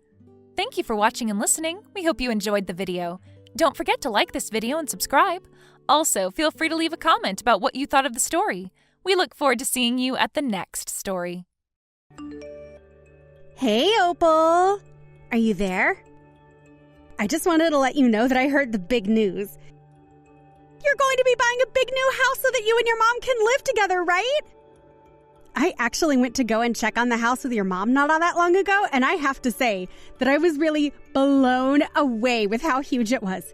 Thank you for watching and listening. We hope you enjoyed the video. Don't forget to like this video and subscribe. Also, feel free to leave a comment about what you thought of the story. We look forward to seeing you at the next story. Hey, Opal! Are you there? I just wanted to let you know that I heard the big news. You're going to be buying a big new house so that you and your mom can live together, right? I actually went to go and check on the house with your mom not all that long ago, and I have to say that I was really blown away with how huge it was.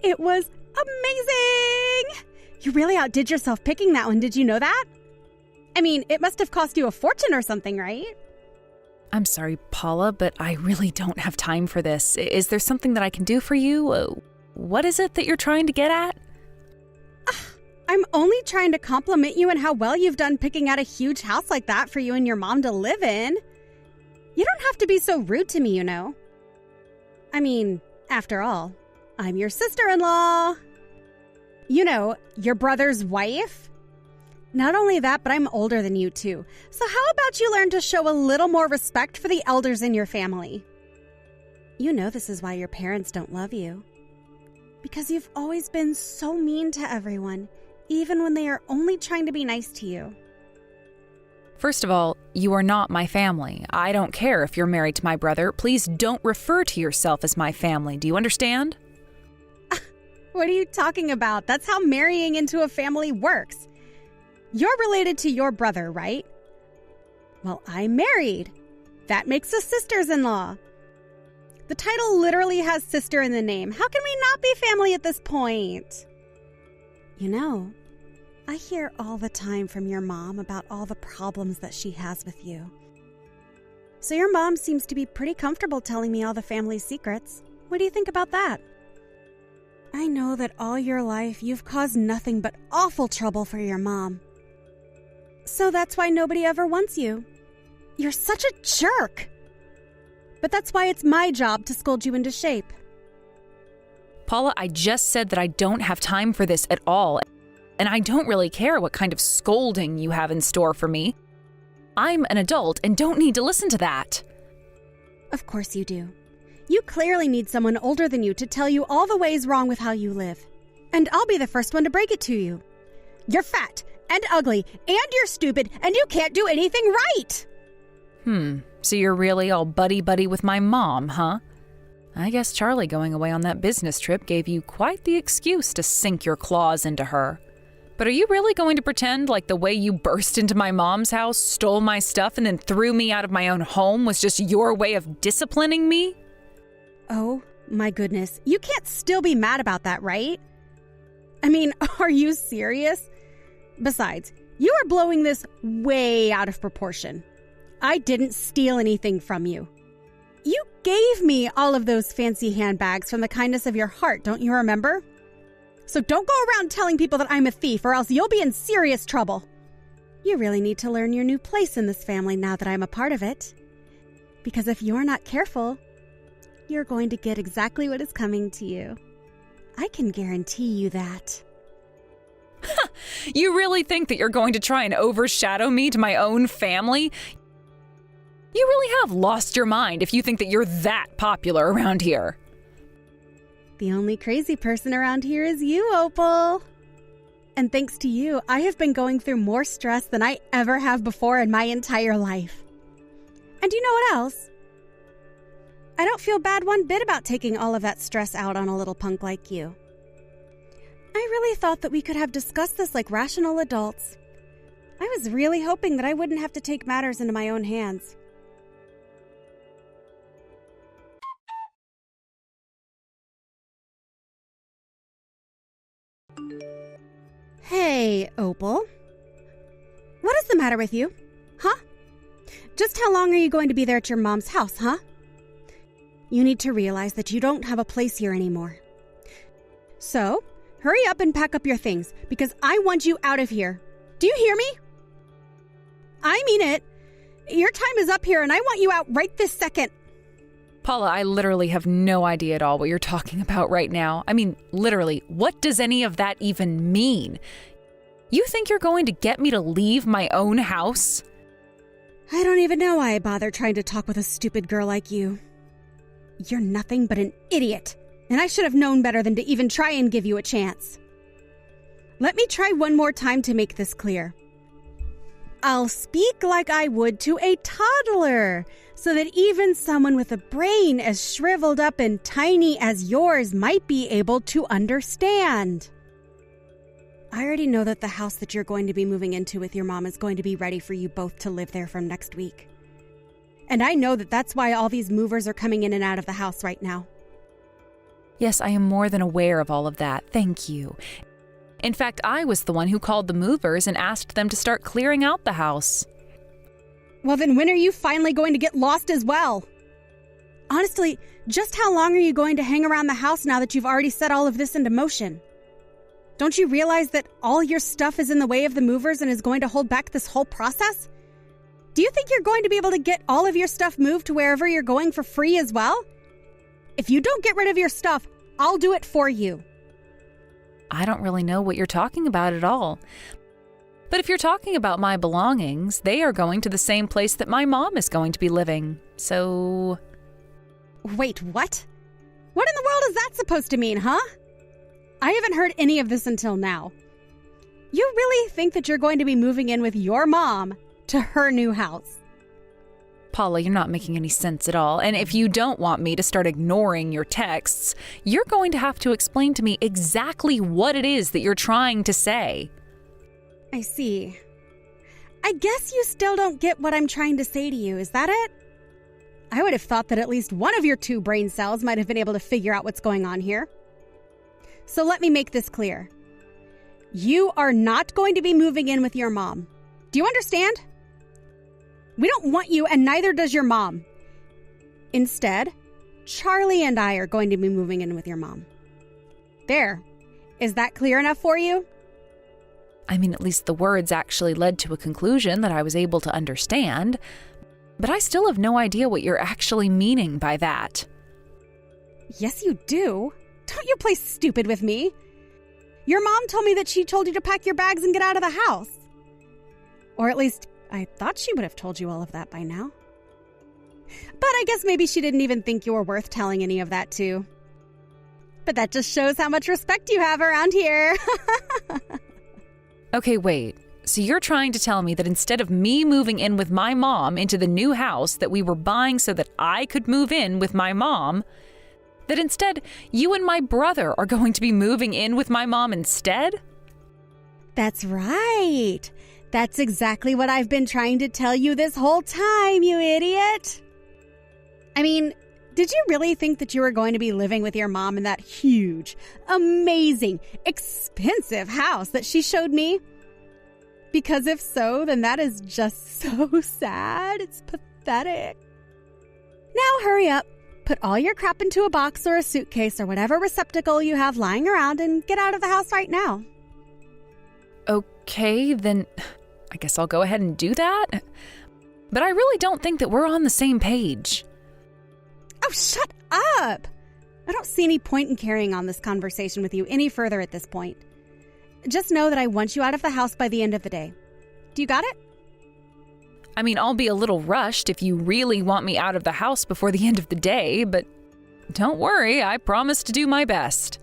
It was amazing! You really outdid yourself picking that one, did you know that? I mean, it must have cost you a fortune or something, right? I'm sorry, Paula, but I really don't have time for this. Is there something that I can do for you? What is it that you're trying to get at? I'm only trying to compliment you on how well you've done picking out a huge house like that for you and your mom to live in. You don't have to be so rude to me, you know. I mean, after all, I'm your sister-in-law. You know, your brother's wife. Not only that, but I'm older than you too. So how about you learn to show a little more respect for the elders in your family? You know this is why your parents don't love you. Because you've always been so mean to everyone, even when they are only trying to be nice to you. First of all, you are not my family. I don't care if you're married to my brother. Please don't refer to yourself as my family. Do you understand? What are you talking about? That's how marrying into a family works. You're related to your brother, right? Well, I'm married. That makes us sisters-in-law. The title literally has sister in the name. How can we not be family at this point? You know, I hear all the time from your mom about all the problems that she has with you. So your mom seems to be pretty comfortable telling me all the family secrets. What do you think about that? I know that all your life you've caused nothing but awful trouble for your mom. So that's why nobody ever wants you. You're such a jerk. But that's why it's my job to scold you into shape. Paula, I just said that I don't have time for this at all. And I don't really care what kind of scolding you have in store for me. I'm an adult and don't need to listen to that. Of course you do. You clearly need someone older than you to tell you all the ways wrong with how you live. And I'll be the first one to break it to you. You're fat and ugly and you're stupid and you can't do anything right. So you're really all buddy-buddy with my mom, huh? I guess Charlie going away on that business trip gave you quite the excuse to sink your claws into her. But are you really going to pretend like the way you burst into my mom's house, stole my stuff, and then threw me out of my own home was just your way of disciplining me? Oh, my goodness. You can't still be mad about that, right? I mean, are you serious? Besides, you are blowing this way out of proportion. I didn't steal anything from you. You gave me all of those fancy handbags from the kindness of your heart, don't you remember? So don't go around telling people that I'm a thief or else you'll be in serious trouble. You really need to learn your new place in this family now that I'm a part of it. Because if you're not careful, you're going to get exactly what is coming to you. I can guarantee you that. You really think that you're going to try and overshadow me to my own family? You really have lost your mind if you think that you're that popular around here. The only crazy person around here is you, Opal. And thanks to you, I have been going through more stress than I ever have before in my entire life. And you know what else? I don't feel bad one bit about taking all of that stress out on a little punk like you. I really thought that we could have discussed this like rational adults. I was really hoping that I wouldn't have to take matters into my own hands. Hey, Opal. What is the matter with you? Huh? Just how long are you going to be there at your mom's house, huh? You need to realize that you don't have a place here anymore. So, hurry up and pack up your things, because I want you out of here. Do you hear me? I mean it. Your time is up here, and I want you out right this second. Paula, I literally have no idea at all what you're talking about right now. I mean, literally, what does any of that even mean? You think you're going to get me to leave my own house? I don't even know why I bother trying to talk with a stupid girl like you. You're nothing but an idiot, and I should have known better than to even try and give you a chance. Let me try one more time to make this clear. I'll speak like I would to a toddler, so that even someone with a brain as shriveled up and tiny as yours might be able to understand. I already know that the house that you're going to be moving into with your mom is going to be ready for you both to live there from next week. And I know that that's why all these movers are coming in and out of the house right now. Yes, I am more than aware of all of that. Thank you. In fact, I was the one who called the movers and asked them to start clearing out the house. Well, then when are you finally going to get lost as well? Honestly, just how long are you going to hang around the house now that you've already set all of this into motion? Don't you realize that all your stuff is in the way of the movers and is going to hold back this whole process? Do you think you're going to be able to get all of your stuff moved to wherever you're going for free as well? If you don't get rid of your stuff, I'll do it for you. I don't really know what you're talking about at all. But if you're talking about my belongings, they are going to the same place that my mom is going to be living. So... Wait, what? What in the world is that supposed to mean, huh? I haven't heard any of this until now. You really think that you're going to be moving in with your mom to her new house? Paula, you're not making any sense at all. And if you don't want me to start ignoring your texts, you're going to have to explain to me exactly what it is that you're trying to say. I see. I guess you still don't get what I'm trying to say to you, is that it? I would have thought that at least one of your 2 brain cells might have been able to figure out what's going on here. So let me make this clear. You are not going to be moving in with your mom. Do you understand? We don't want you, and neither does your mom. Instead, Charlie and I are going to be moving in with your mom. There. Is that clear enough for you? I mean, at least the words actually led to a conclusion that I was able to understand, but I still have no idea what you're actually meaning by that. Yes, you do. Don't you play stupid with me. Your mom told me that she told you to pack your bags and get out of the house. Or at least, I thought she would have told you all of that by now. But I guess maybe she didn't even think you were worth telling any of that to. But that just shows how much respect you have around here. Okay, wait. So you're trying to tell me that instead of me moving in with my mom into the new house that we were buying so that I could move in with my mom, that instead you and my brother are going to be moving in with my mom instead? That's right. That's exactly what I've been trying to tell you this whole time, you idiot. I mean, did you really think that you were going to be living with your mom in that huge, amazing, expensive house that she showed me? Because if so, then that is just so sad. It's pathetic. Now hurry up. Put all your crap into a box or a suitcase or whatever receptacle you have lying around and get out of the house right now. Okay, then I guess I'll go ahead and do that. But I really don't think that we're on the same page. Oh, shut up! I don't see any point in carrying on this conversation with you any further at this point. Just know that I want you out of the house by the end of the day. Do you got it? I mean, I'll be a little rushed if you really want me out of the house before the end of the day, but don't worry, I promise to do my best.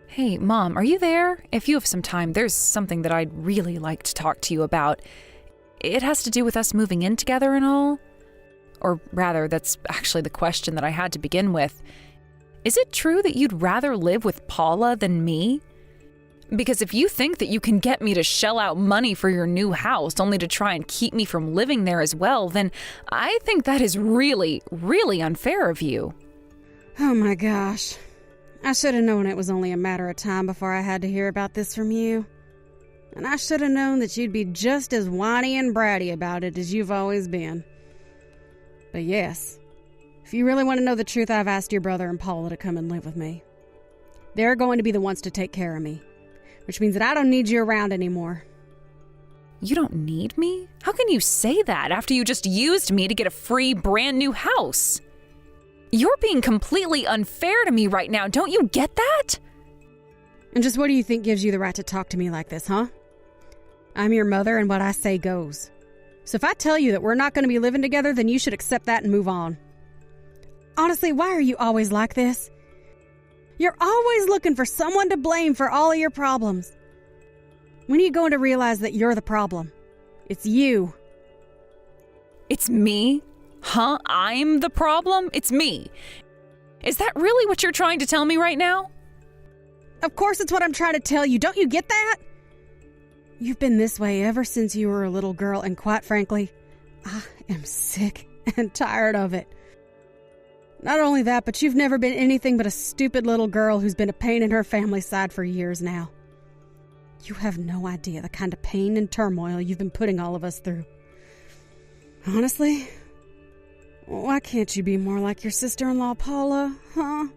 Hey, Mom, are you there? If you have some time, there's something that I'd really like to talk to you about. It has to do with us moving in together and all. Or rather, that's actually the question that I had to begin with. Is it true that you'd rather live with Paula than me? Because if you think that you can get me to shell out money for your new house only to try and keep me from living there as well, then I think that is really, really unfair of you. Oh my gosh. I should have known it was only a matter of time before I had to hear about this from you. And I should have known that you'd be just as whiny and bratty about it as you've always been. But yes, if you really want to know the truth, I've asked your brother and Paula to come and live with me. They're going to be the ones to take care of me, which means that I don't need you around anymore. You don't need me? How can you say that after you just used me to get a free brand new house? You're being completely unfair to me right now, don't you get that? And just what do you think gives you the right to talk to me like this, huh? I'm your mother and what I say goes. So if I tell you that we're not going to be living together, then you should accept that and move on. Honestly, why are you always like this? You're always looking for someone to blame for all of your problems. When are you going to realize that you're the problem? It's you. It's me? Huh? I'm the problem? It's me. Is that really what you're trying to tell me right now? Of course it's what I'm trying to tell you. Don't you get that? You've been this way ever since you were a little girl, and quite frankly, I am sick and tired of it. Not only that, but you've never been anything but a stupid little girl who's been a pain in her family's side for years now. You have no idea the kind of pain and turmoil you've been putting all of us through. Honestly, why can't you be more like your sister-in-law, Paula, huh?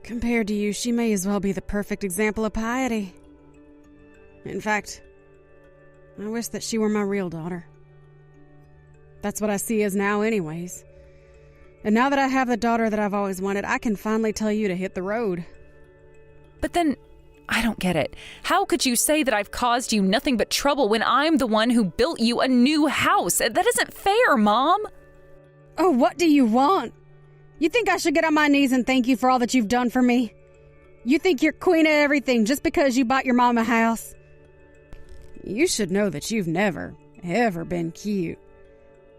Compared to you, she may as well be the perfect example of piety. In fact, I wish that she were my real daughter. That's what I see as now anyways. And now that I have the daughter that I've always wanted, I can finally tell you to hit the road. But then, I don't get it. How could you say that I've caused you nothing but trouble when I'm the one who built you a new house? That isn't fair, Mom. Oh, what do you want? You think I should get on my knees and thank you for all that you've done for me? You think you're queen of everything just because you bought your mom a house? You should know that you've never, ever been cute.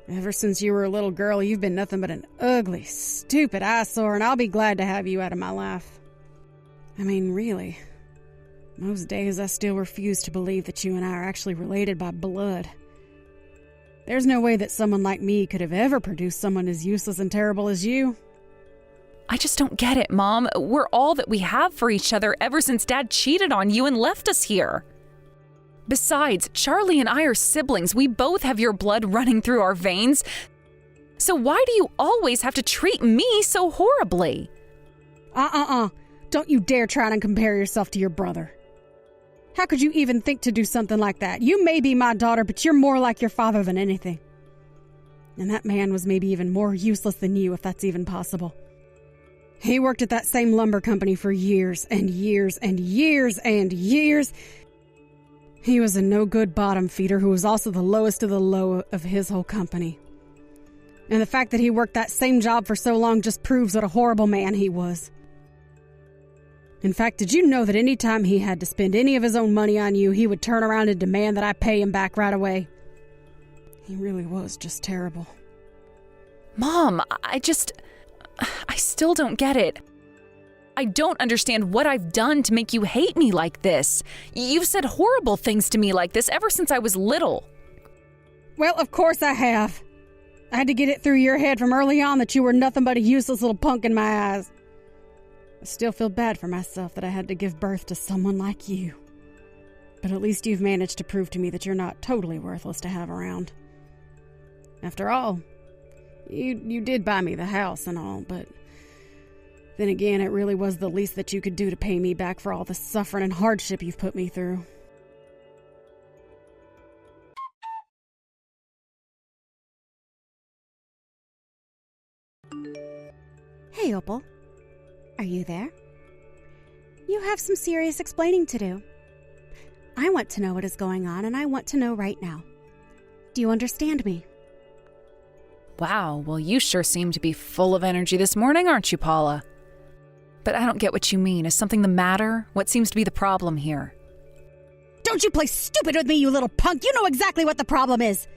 Ever since you were a little girl, you've been nothing but an ugly, stupid eyesore, and I'll be glad to have you out of my life. I mean, really, most days I still refuse to believe that you and I are actually related by blood. There's no way that someone like me could have ever produced someone as useless and terrible as you. I just don't get it, Mom. We're all that we have for each other ever since Dad cheated on you and left us here. Besides, Charlie and I are siblings. We both have your blood running through our veins. So why do you always have to treat me so horribly? Don't you dare try and compare yourself to your brother. How could you even think to do something like that? You may be my daughter, but you're more like your father than anything. And that man was maybe even more useless than you, if that's even possible. He worked at that same lumber company for years and years and years and years. He was a no-good bottom feeder who was also the lowest of the low of his whole company. And the fact that he worked that same job for so long just proves what a horrible man he was. In fact, did you know that any time he had to spend any of his own money on you, he would turn around and demand that I pay him back right away? He really was just terrible. Mom, I still don't get it. I don't understand what I've done to make you hate me like this. You've said horrible things to me like this ever since I was little. Well, of course I have. I had to get it through your head from early on that you were nothing but a useless little punk in my eyes. I still feel bad for myself that I had to give birth to someone like you. But at least you've managed to prove to me that you're not totally worthless to have around. After all, you did buy me the house and all, but then again, it really was the least that you could do to pay me back for all the suffering and hardship you've put me through. Hey, Opal. Are you there? You have some serious explaining to do. I want to know what is going on, and I want to know right now. Do you understand me? Wow, well, you sure seem to be full of energy this morning, aren't you, Paula? But I don't get what you mean. Is something the matter? What seems to be the problem here? Don't you play stupid with me, you little punk! You know exactly what the problem is!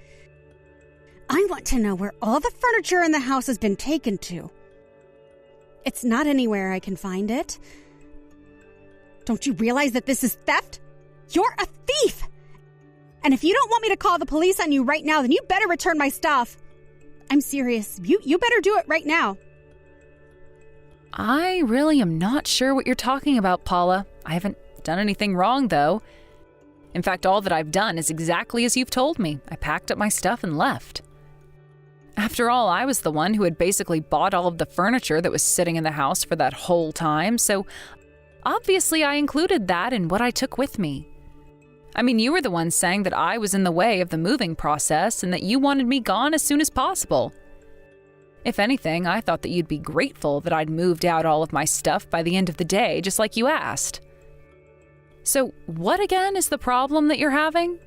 I want to know where all the furniture in the house has been taken to. It's not anywhere I can find it. Don't you realize that this is theft? You're a thief! And if you don't want me to call the police on you right now, then you better return my stuff. I'm serious. You better do it right now. I really am not sure what you're talking about, Paula. I haven't done anything wrong, though. In fact, all that I've done is exactly as you've told me. I packed up my stuff and left. After all, I was the one who had basically bought all of the furniture that was sitting in the house for that whole time, so obviously I included that in what I took with me. I mean, you were the one saying that I was in the way of the moving process and that you wanted me gone as soon as possible. If anything, I thought that you'd be grateful that I'd moved out all of my stuff by the end of the day, just like you asked. So, what again is the problem that you're having?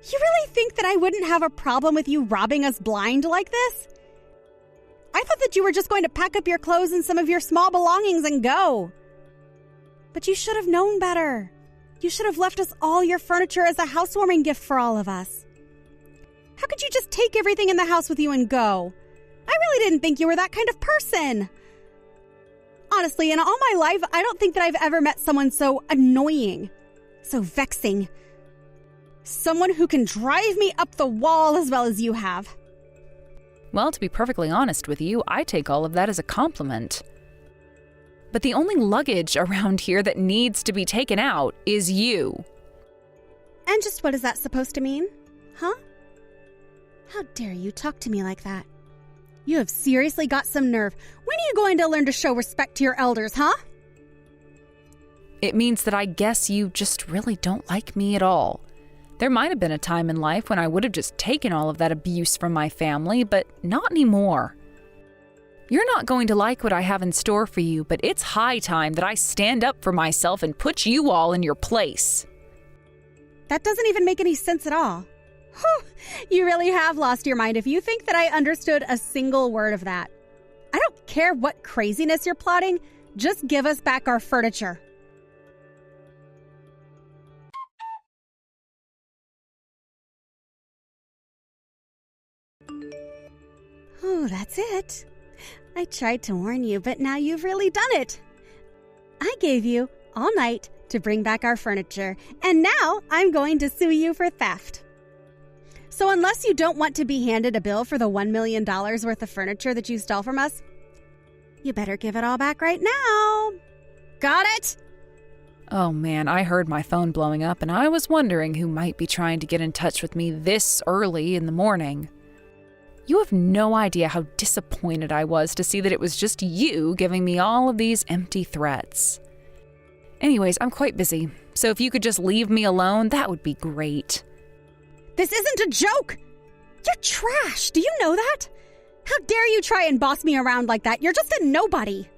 You really think that I wouldn't have a problem with you robbing us blind like this? I thought that you were just going to pack up your clothes and some of your small belongings and go. But you should have known better. You should have left us all your furniture as a housewarming gift for all of us. How could you just take everything in the house with you and go? I really didn't think you were that kind of person. Honestly, in all my life, I don't think that I've ever met someone so annoying, so vexing. Someone who can drive me up the wall as well as you have. Well, to be perfectly honest with you, I take all of that as a compliment. But the only luggage around here that needs to be taken out is you. And just what is that supposed to mean? Huh? How dare you talk to me like that? You have seriously got some nerve. When are you going to learn to show respect to your elders, huh? It means that I guess you just really don't like me at all. There might have been a time in life when I would have just taken all of that abuse from my family, but not anymore. You're not going to like what I have in store for you, but it's high time that I stand up for myself and put you all in your place. That doesn't even make any sense at all. Whew, you really have lost your mind if you think that I understood a single word of that. I don't care what craziness you're plotting, just give us back our furniture. Oh, that's it. I tried to warn you, but now you've really done it. I gave you all night to bring back our furniture, and now I'm going to sue you for theft. So unless you don't want to be handed a bill for the $1 million worth of furniture that you stole from us, you better give it all back right now. Got it? Oh man, I heard my phone blowing up and I was wondering who might be trying to get in touch with me this early in the morning. You have no idea how disappointed I was to see that it was just you giving me all of these empty threats. Anyways, I'm quite busy, so if you could just leave me alone, that would be great. This isn't a joke. You're trash. Do you know that? How dare you try and boss me around like that? You're just a nobody.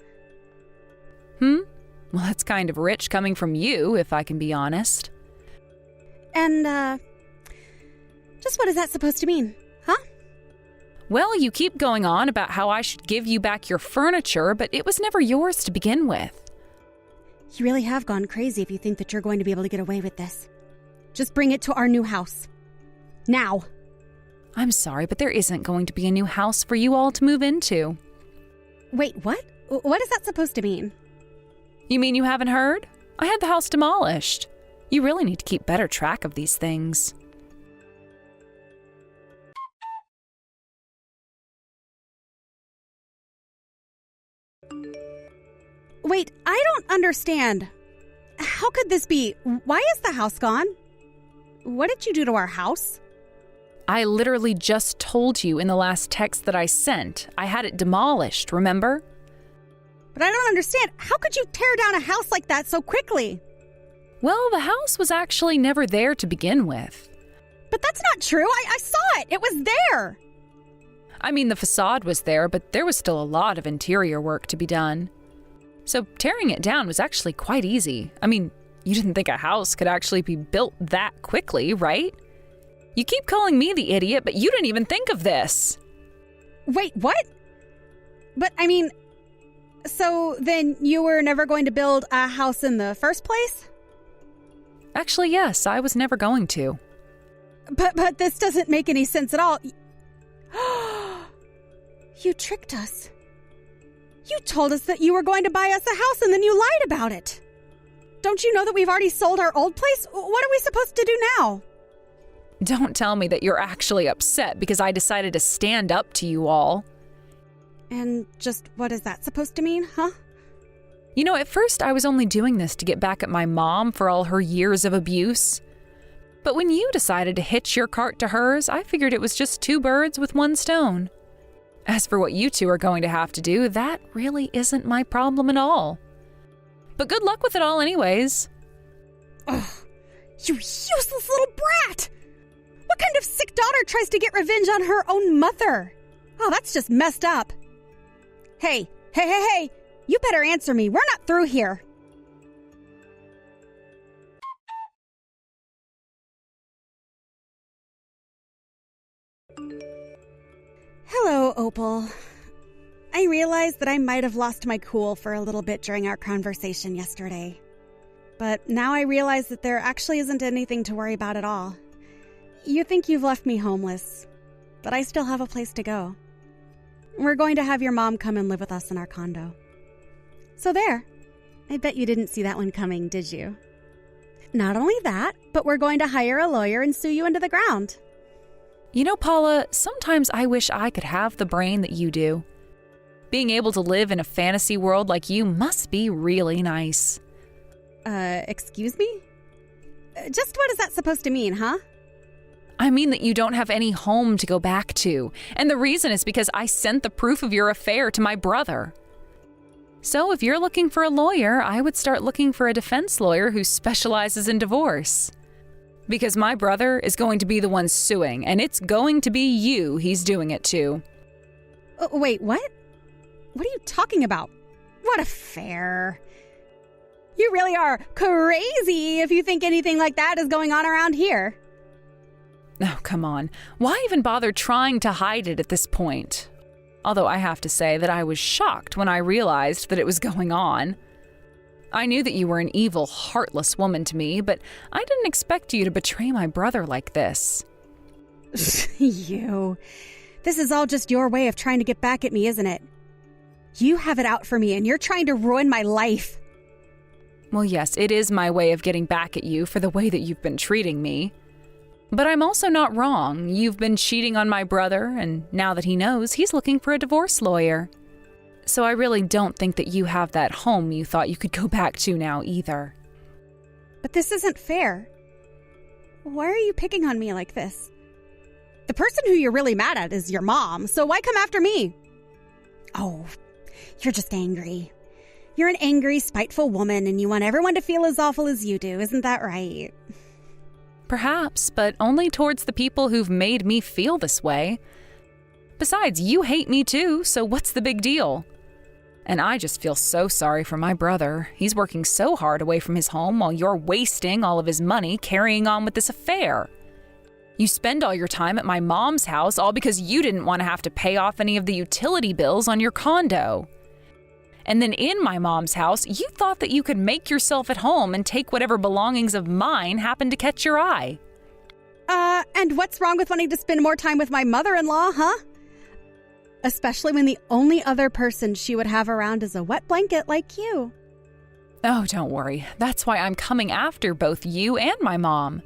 Well, that's kind of rich coming from you, if I can be honest. And, just what is that supposed to mean, huh? Well, you keep going on about how I should give you back your furniture, but it was never yours to begin with. You really have gone crazy if you think that you're going to be able to get away with this. Just bring it to our new house. Now. I'm sorry, but there isn't going to be a new house for you all to move into. Wait, what? What is that supposed to mean? You mean you haven't heard? I had the house demolished. You really need to keep better track of these things. Wait, I don't understand. How could this be? Why is the house gone? What did you do to our house? I literally just told you in the last text that I sent. I had it demolished, remember? But I don't understand. How could you tear down a house like that so quickly? Well, the house was actually never there to begin with. But that's not true. I saw it. It was there. I mean, the facade was there, but there was still a lot of interior work to be done. So tearing it down was actually quite easy. I mean, you didn't think a house could actually be built that quickly, right? You keep calling me the idiot, but you didn't even think of this. Wait, what? But, I mean, so then you were never going to build a house in the first place? Actually, yes, I was never going to. But this doesn't make any sense at all. You tricked us. You told us that you were going to buy us a house and then you lied about it. Don't you know that we've already sold our old place? What are we supposed to do now? Don't tell me that you're actually upset because I decided to stand up to you all. And just what is that supposed to mean, huh? You know, at first I was only doing this to get back at my mom for all her years of abuse. But when you decided to hitch your cart to hers, I figured it was just two birds with one stone. As for what you two are going to have to do, that really isn't my problem at all. But good luck with it all anyways. Ugh, you useless little brat! What kind of sick daughter tries to get revenge on her own mother? Oh, that's just messed up. Hey, you better answer me. We're not through here. Hello, Opal. I realized that I might have lost my cool for a little bit during our conversation yesterday. But now I realize that there actually isn't anything to worry about at all. You think you've left me homeless, but I still have a place to go. We're going to have your mom come and live with us in our condo. So there. I bet you didn't see that one coming, did you? Not only that, but we're going to hire a lawyer and sue you into the ground. You know, Paula, sometimes I wish I could have the brain that you do. Being able to live in a fantasy world like you must be really nice. Excuse me? Just what is that supposed to mean, huh? I mean that you don't have any home to go back to, and the reason is because I sent the proof of your affair to my brother. So if you're looking for a lawyer, I would start looking for a defense lawyer who specializes in divorce. Because my brother is going to be the one suing, and it's going to be you he's doing it to. Wait, what? What are you talking about? What affair? You really are crazy if you think anything like that is going on around here. Oh, come on. Why even bother trying to hide it at this point? Although I have to say that I was shocked when I realized that it was going on. I knew that you were an evil, heartless woman to me, but I didn't expect you to betray my brother like this. You. This is all just your way of trying to get back at me, isn't it? You have it out for me, and you're trying to ruin my life. Well, yes, it is my way of getting back at you for the way that you've been treating me. But I'm also not wrong. You've been cheating on my brother, and now that he knows, he's looking for a divorce lawyer. So I really don't think that you have that home you thought you could go back to now either. But this isn't fair. Why are you picking on me like this? The person who you're really mad at is your mom, so why come after me? Oh, you're just angry. You're an angry, spiteful woman, and you want everyone to feel as awful as you do, isn't that right? Perhaps, but only towards the people who've made me feel this way. Besides, you hate me too, so what's the big deal? And I just feel so sorry for my brother. He's working so hard away from his home while you're wasting all of his money carrying on with this affair. You spend all your time at my mom's house all because you didn't want to have to pay off any of the utility bills on your condo. And then in my mom's house, you thought that you could make yourself at home and take whatever belongings of mine happened to catch your eye. And what's wrong with wanting to spend more time with my mother-in-law, huh? Especially when the only other person she would have around is a wet blanket like you. Oh, don't worry. That's why I'm coming after both you and my mom.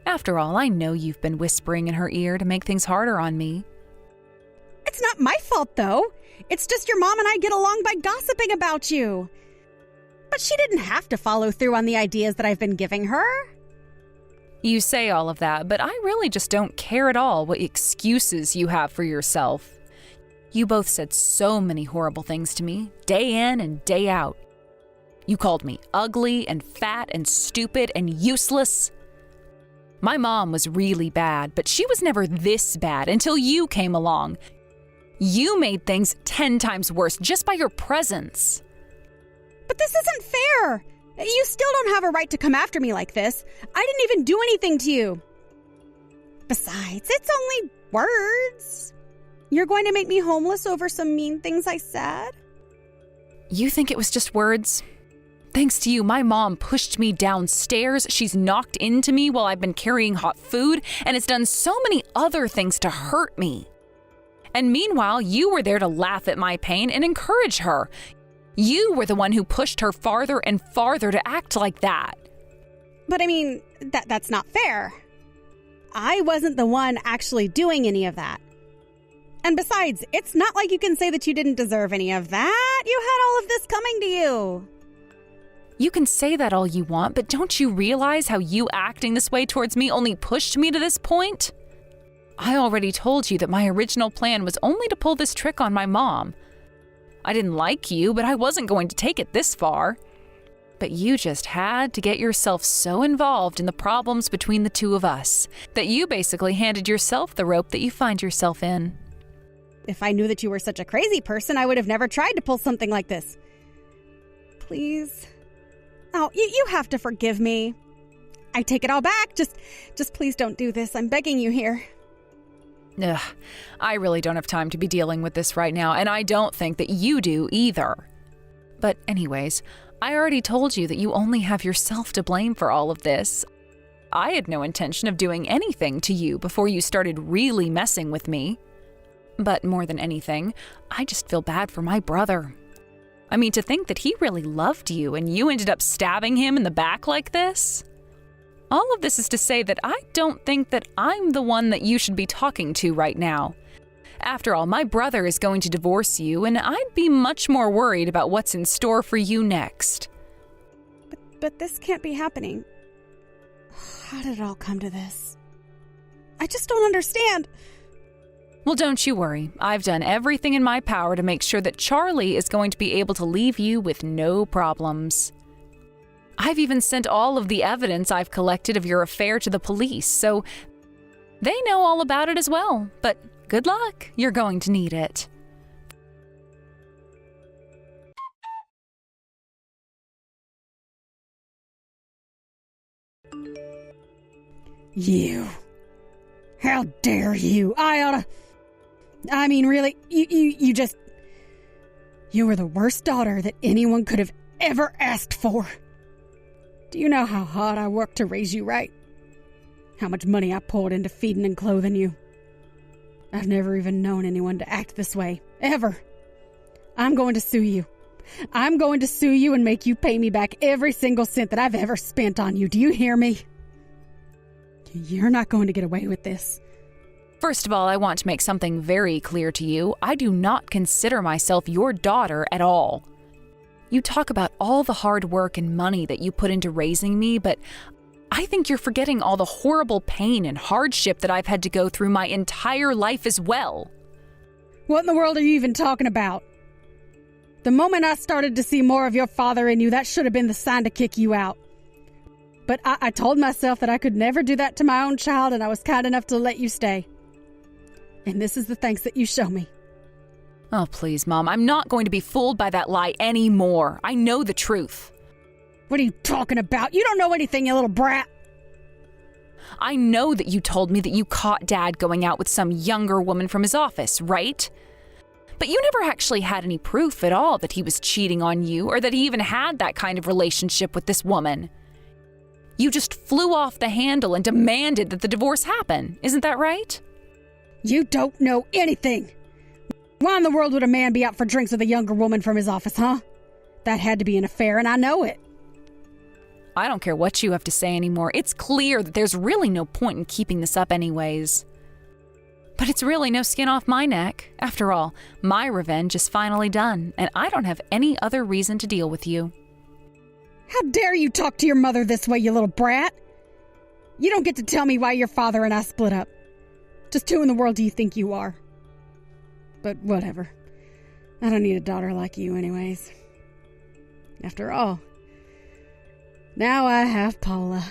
After all, I know you've been whispering in her ear to make things harder on me. It's not my fault, though. It's just your mom and I get along by gossiping about you. But she didn't have to follow through on the ideas that I've been giving her. You say all of that, but I really just don't care at all what excuses you have for yourself. You both said so many horrible things to me, day in and day out. You called me ugly and fat and stupid and useless. My mom was really bad, but she was never this bad until you came along. You made things 10 times worse just by your presence. But this isn't fair. You still don't have a right to come after me like this. I didn't even do anything to you. Besides, it's only words. You're going to make me homeless over some mean things I said? You think it was just words? Thanks to you, my mom pushed me downstairs. She's knocked into me while I've been carrying hot food, and has done so many other things to hurt me. And meanwhile, you were there to laugh at my pain and encourage her. You were the one who pushed her farther and farther to act like that. But I mean, that's not fair. I wasn't the one actually doing any of that. And besides, it's not like you can say that you didn't deserve any of that. You had all of this coming to you. You can say that all you want, but don't you realize how you acting this way towards me only pushed me to this point? I already told you that my original plan was only to pull this trick on my mom. I didn't like you, but I wasn't going to take it this far. But you just had to get yourself so involved in the problems between the two of us that you basically handed yourself the rope that you find yourself in. If I knew that you were such a crazy person, I would have never tried to pull something like this. Please. Oh, you have to forgive me. I take it all back. Just please don't do this. I'm begging you here. Ugh, I really don't have time to be dealing with this right now, and I don't think that you do either. But anyways, I already told you that you only have yourself to blame for all of this. I had no intention of doing anything to you before you started really messing with me. But more than anything, I just feel bad for my brother. I mean, to think that he really loved you and you ended up stabbing him in the back like this? All of this is to say that I don't think that I'm the one that you should be talking to right now. After all, my brother is going to divorce you, and I'd be much more worried about what's in store for you next. But this can't be happening. How did it all come to this? I just don't understand. Well, don't you worry. I've done everything in my power to make sure that Charlie is going to be able to leave you with no problems. I've even sent all of the evidence I've collected of your affair to the police, so they know all about it as well. But good luck. You're going to need it. You. How dare you? I mean, really, you just... You were the worst daughter that anyone could have ever asked for. Do you know how hard I worked to raise you right? How much money I poured into feeding and clothing you? I've never even known anyone to act this way, ever. I'm going to sue you. I'm going to sue you and make you pay me back every single cent that I've ever spent on you. Do you hear me? You're not going to get away with this. First of all, I want to make something very clear to you. I do not consider myself your daughter at all. You talk about all the hard work and money that you put into raising me, but I think you're forgetting all the horrible pain and hardship that I've had to go through my entire life as well. What in the world are you even talking about? The moment I started to see more of your father in you, that should have been the sign to kick you out. But I told myself that I could never do that to my own child, and I was kind enough to let you stay. And this is the thanks that you show me. Oh, please, Mom. I'm not going to be fooled by that lie anymore. I know the truth. What are you talking about? You don't know anything, you little brat. I know that you told me that you caught Dad going out with some younger woman from his office, right? But you never actually had any proof at all that he was cheating on you or that he even had that kind of relationship with this woman. You just flew off the handle and demanded that the divorce happen. Isn't that right? You don't know anything. Why in the world would a man be out for drinks with a younger woman from his office, huh? That had to be an affair, and I know it. I don't care what you have to say anymore. It's clear that there's really no point in keeping this up anyways. But it's really no skin off my neck. After all, my revenge is finally done, and I don't have any other reason to deal with you. How dare you talk to your mother this way, you little brat? You don't get to tell me why your father and I split up. Just who in the world do you think you are? But whatever. I don't need a daughter like you anyways. After all, now I have Paula.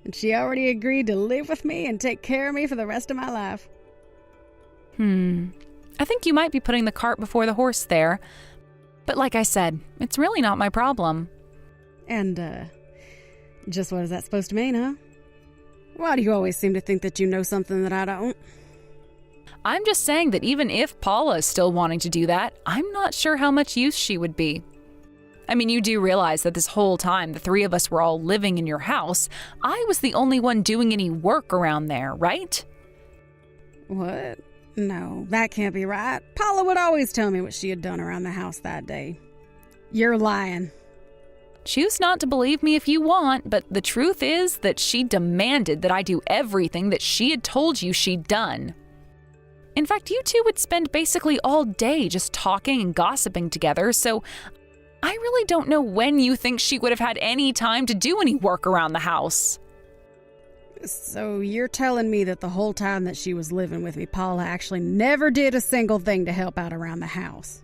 And she already agreed to live with me and take care of me for the rest of my life. I think you might be putting the cart before the horse there. But like I said, it's really not my problem. And, just what is that supposed to mean, huh? Why do you always seem to think that you know something that I don't? I'm just saying that even if Paula is still wanting to do that, I'm not sure how much use she would be. I mean, you do realize that this whole time the three of us were all living in your house, I was the only one doing any work around there, right? What? No, that can't be right. Paula would always tell me what she had done around the house that day. You're lying. Choose not to believe me if you want, but the truth is that she demanded that I do everything that she had told you she'd done. In fact, you two would spend basically all day just talking and gossiping together, so I really don't know when you think she would have had any time to do any work around the house. So you're telling me that the whole time that she was living with me, Paula actually never did a single thing to help out around the house?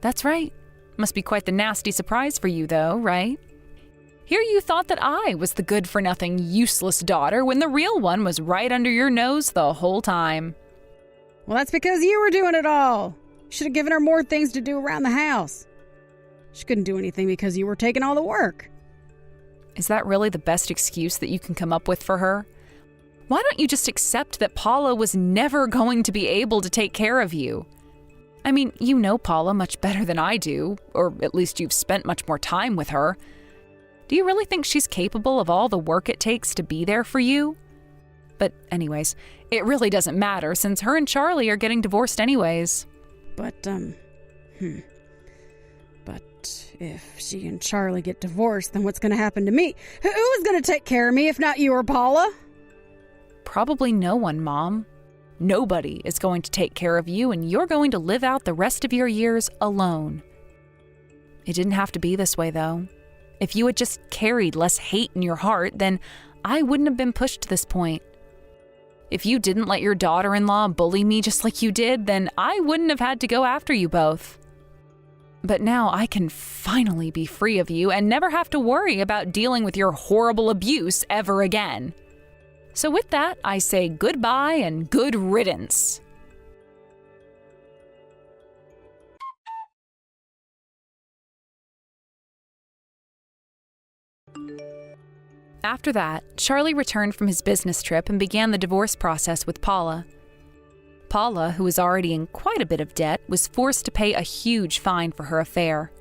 That's right. Must be quite the nasty surprise for you, though, right? Here you thought that I was the good-for-nothing, useless daughter when the real one was right under your nose the whole time. Well, that's because you were doing it all. Should have given her more things to do around the house. She couldn't do anything because you were taking all the work. Is that really the best excuse that you can come up with for her? Why don't you just accept that Paula was never going to be able to take care of you? I mean, you know Paula much better than I do, or at least you've spent much more time with her. Do you really think she's capable of all the work it takes to be there for you? But anyways, it really doesn't matter since her and Charlie are getting divorced anyways. But if she and Charlie get divorced, then what's going to happen to me? Who is going to take care of me if not you or Paula? Probably no one, Mom. Nobody is going to take care of you, and you're going to live out the rest of your years alone. It didn't have to be this way, though. If you had just carried less hate in your heart, then I wouldn't have been pushed to this point. If you didn't let your daughter-in-law bully me just like you did, then I wouldn't have had to go after you both. But now I can finally be free of you and never have to worry about dealing with your horrible abuse ever again. So with that, I say goodbye and good riddance. After that, Charlie returned from his business trip and began the divorce process with Paula. Paula, who was already in quite a bit of debt, was forced to pay a huge fine for her affair.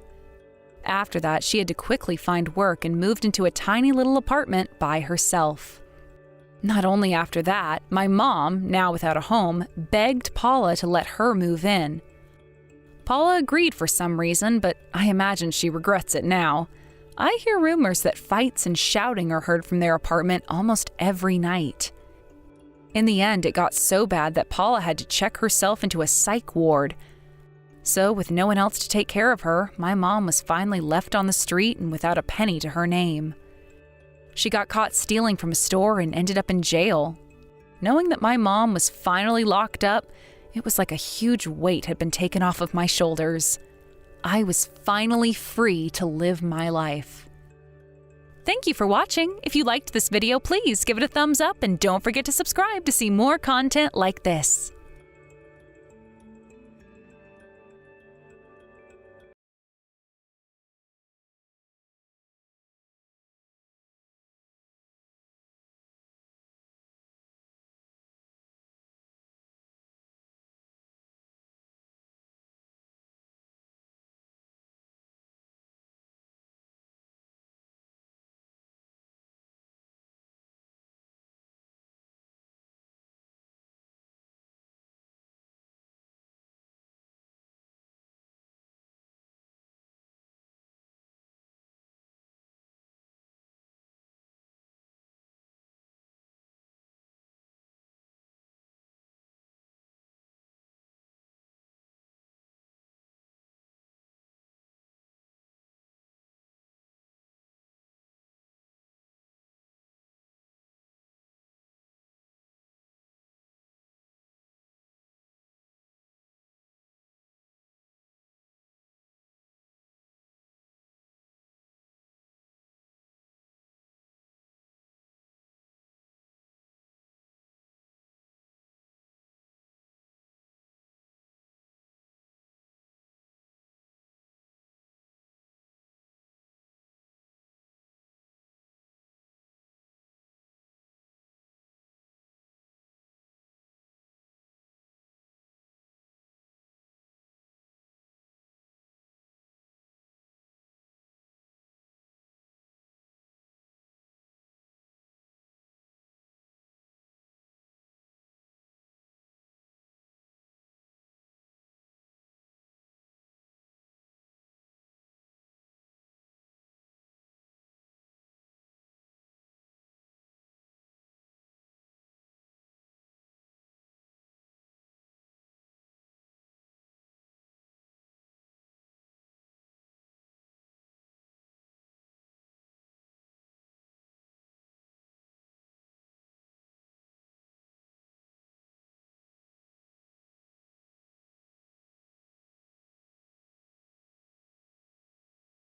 After that, she had to quickly find work and moved into a tiny little apartment by herself. Not only after that, my mom, now without a home, begged Paula to let her move in. Paula agreed for some reason, but I imagine she regrets it now. I hear rumors that fights and shouting are heard from their apartment almost every night. In the end, it got so bad that Paula had to check herself into a psych ward. So, with no one else to take care of her, my mom was finally left on the street and without a penny to her name. She got caught stealing from a store and ended up in jail. Knowing that my mom was finally locked up, it was like a huge weight had been taken off of my shoulders. I was finally free to live my life. Thank you for watching. If you liked this video, please give it a thumbs up and don't forget to subscribe to see more content like this.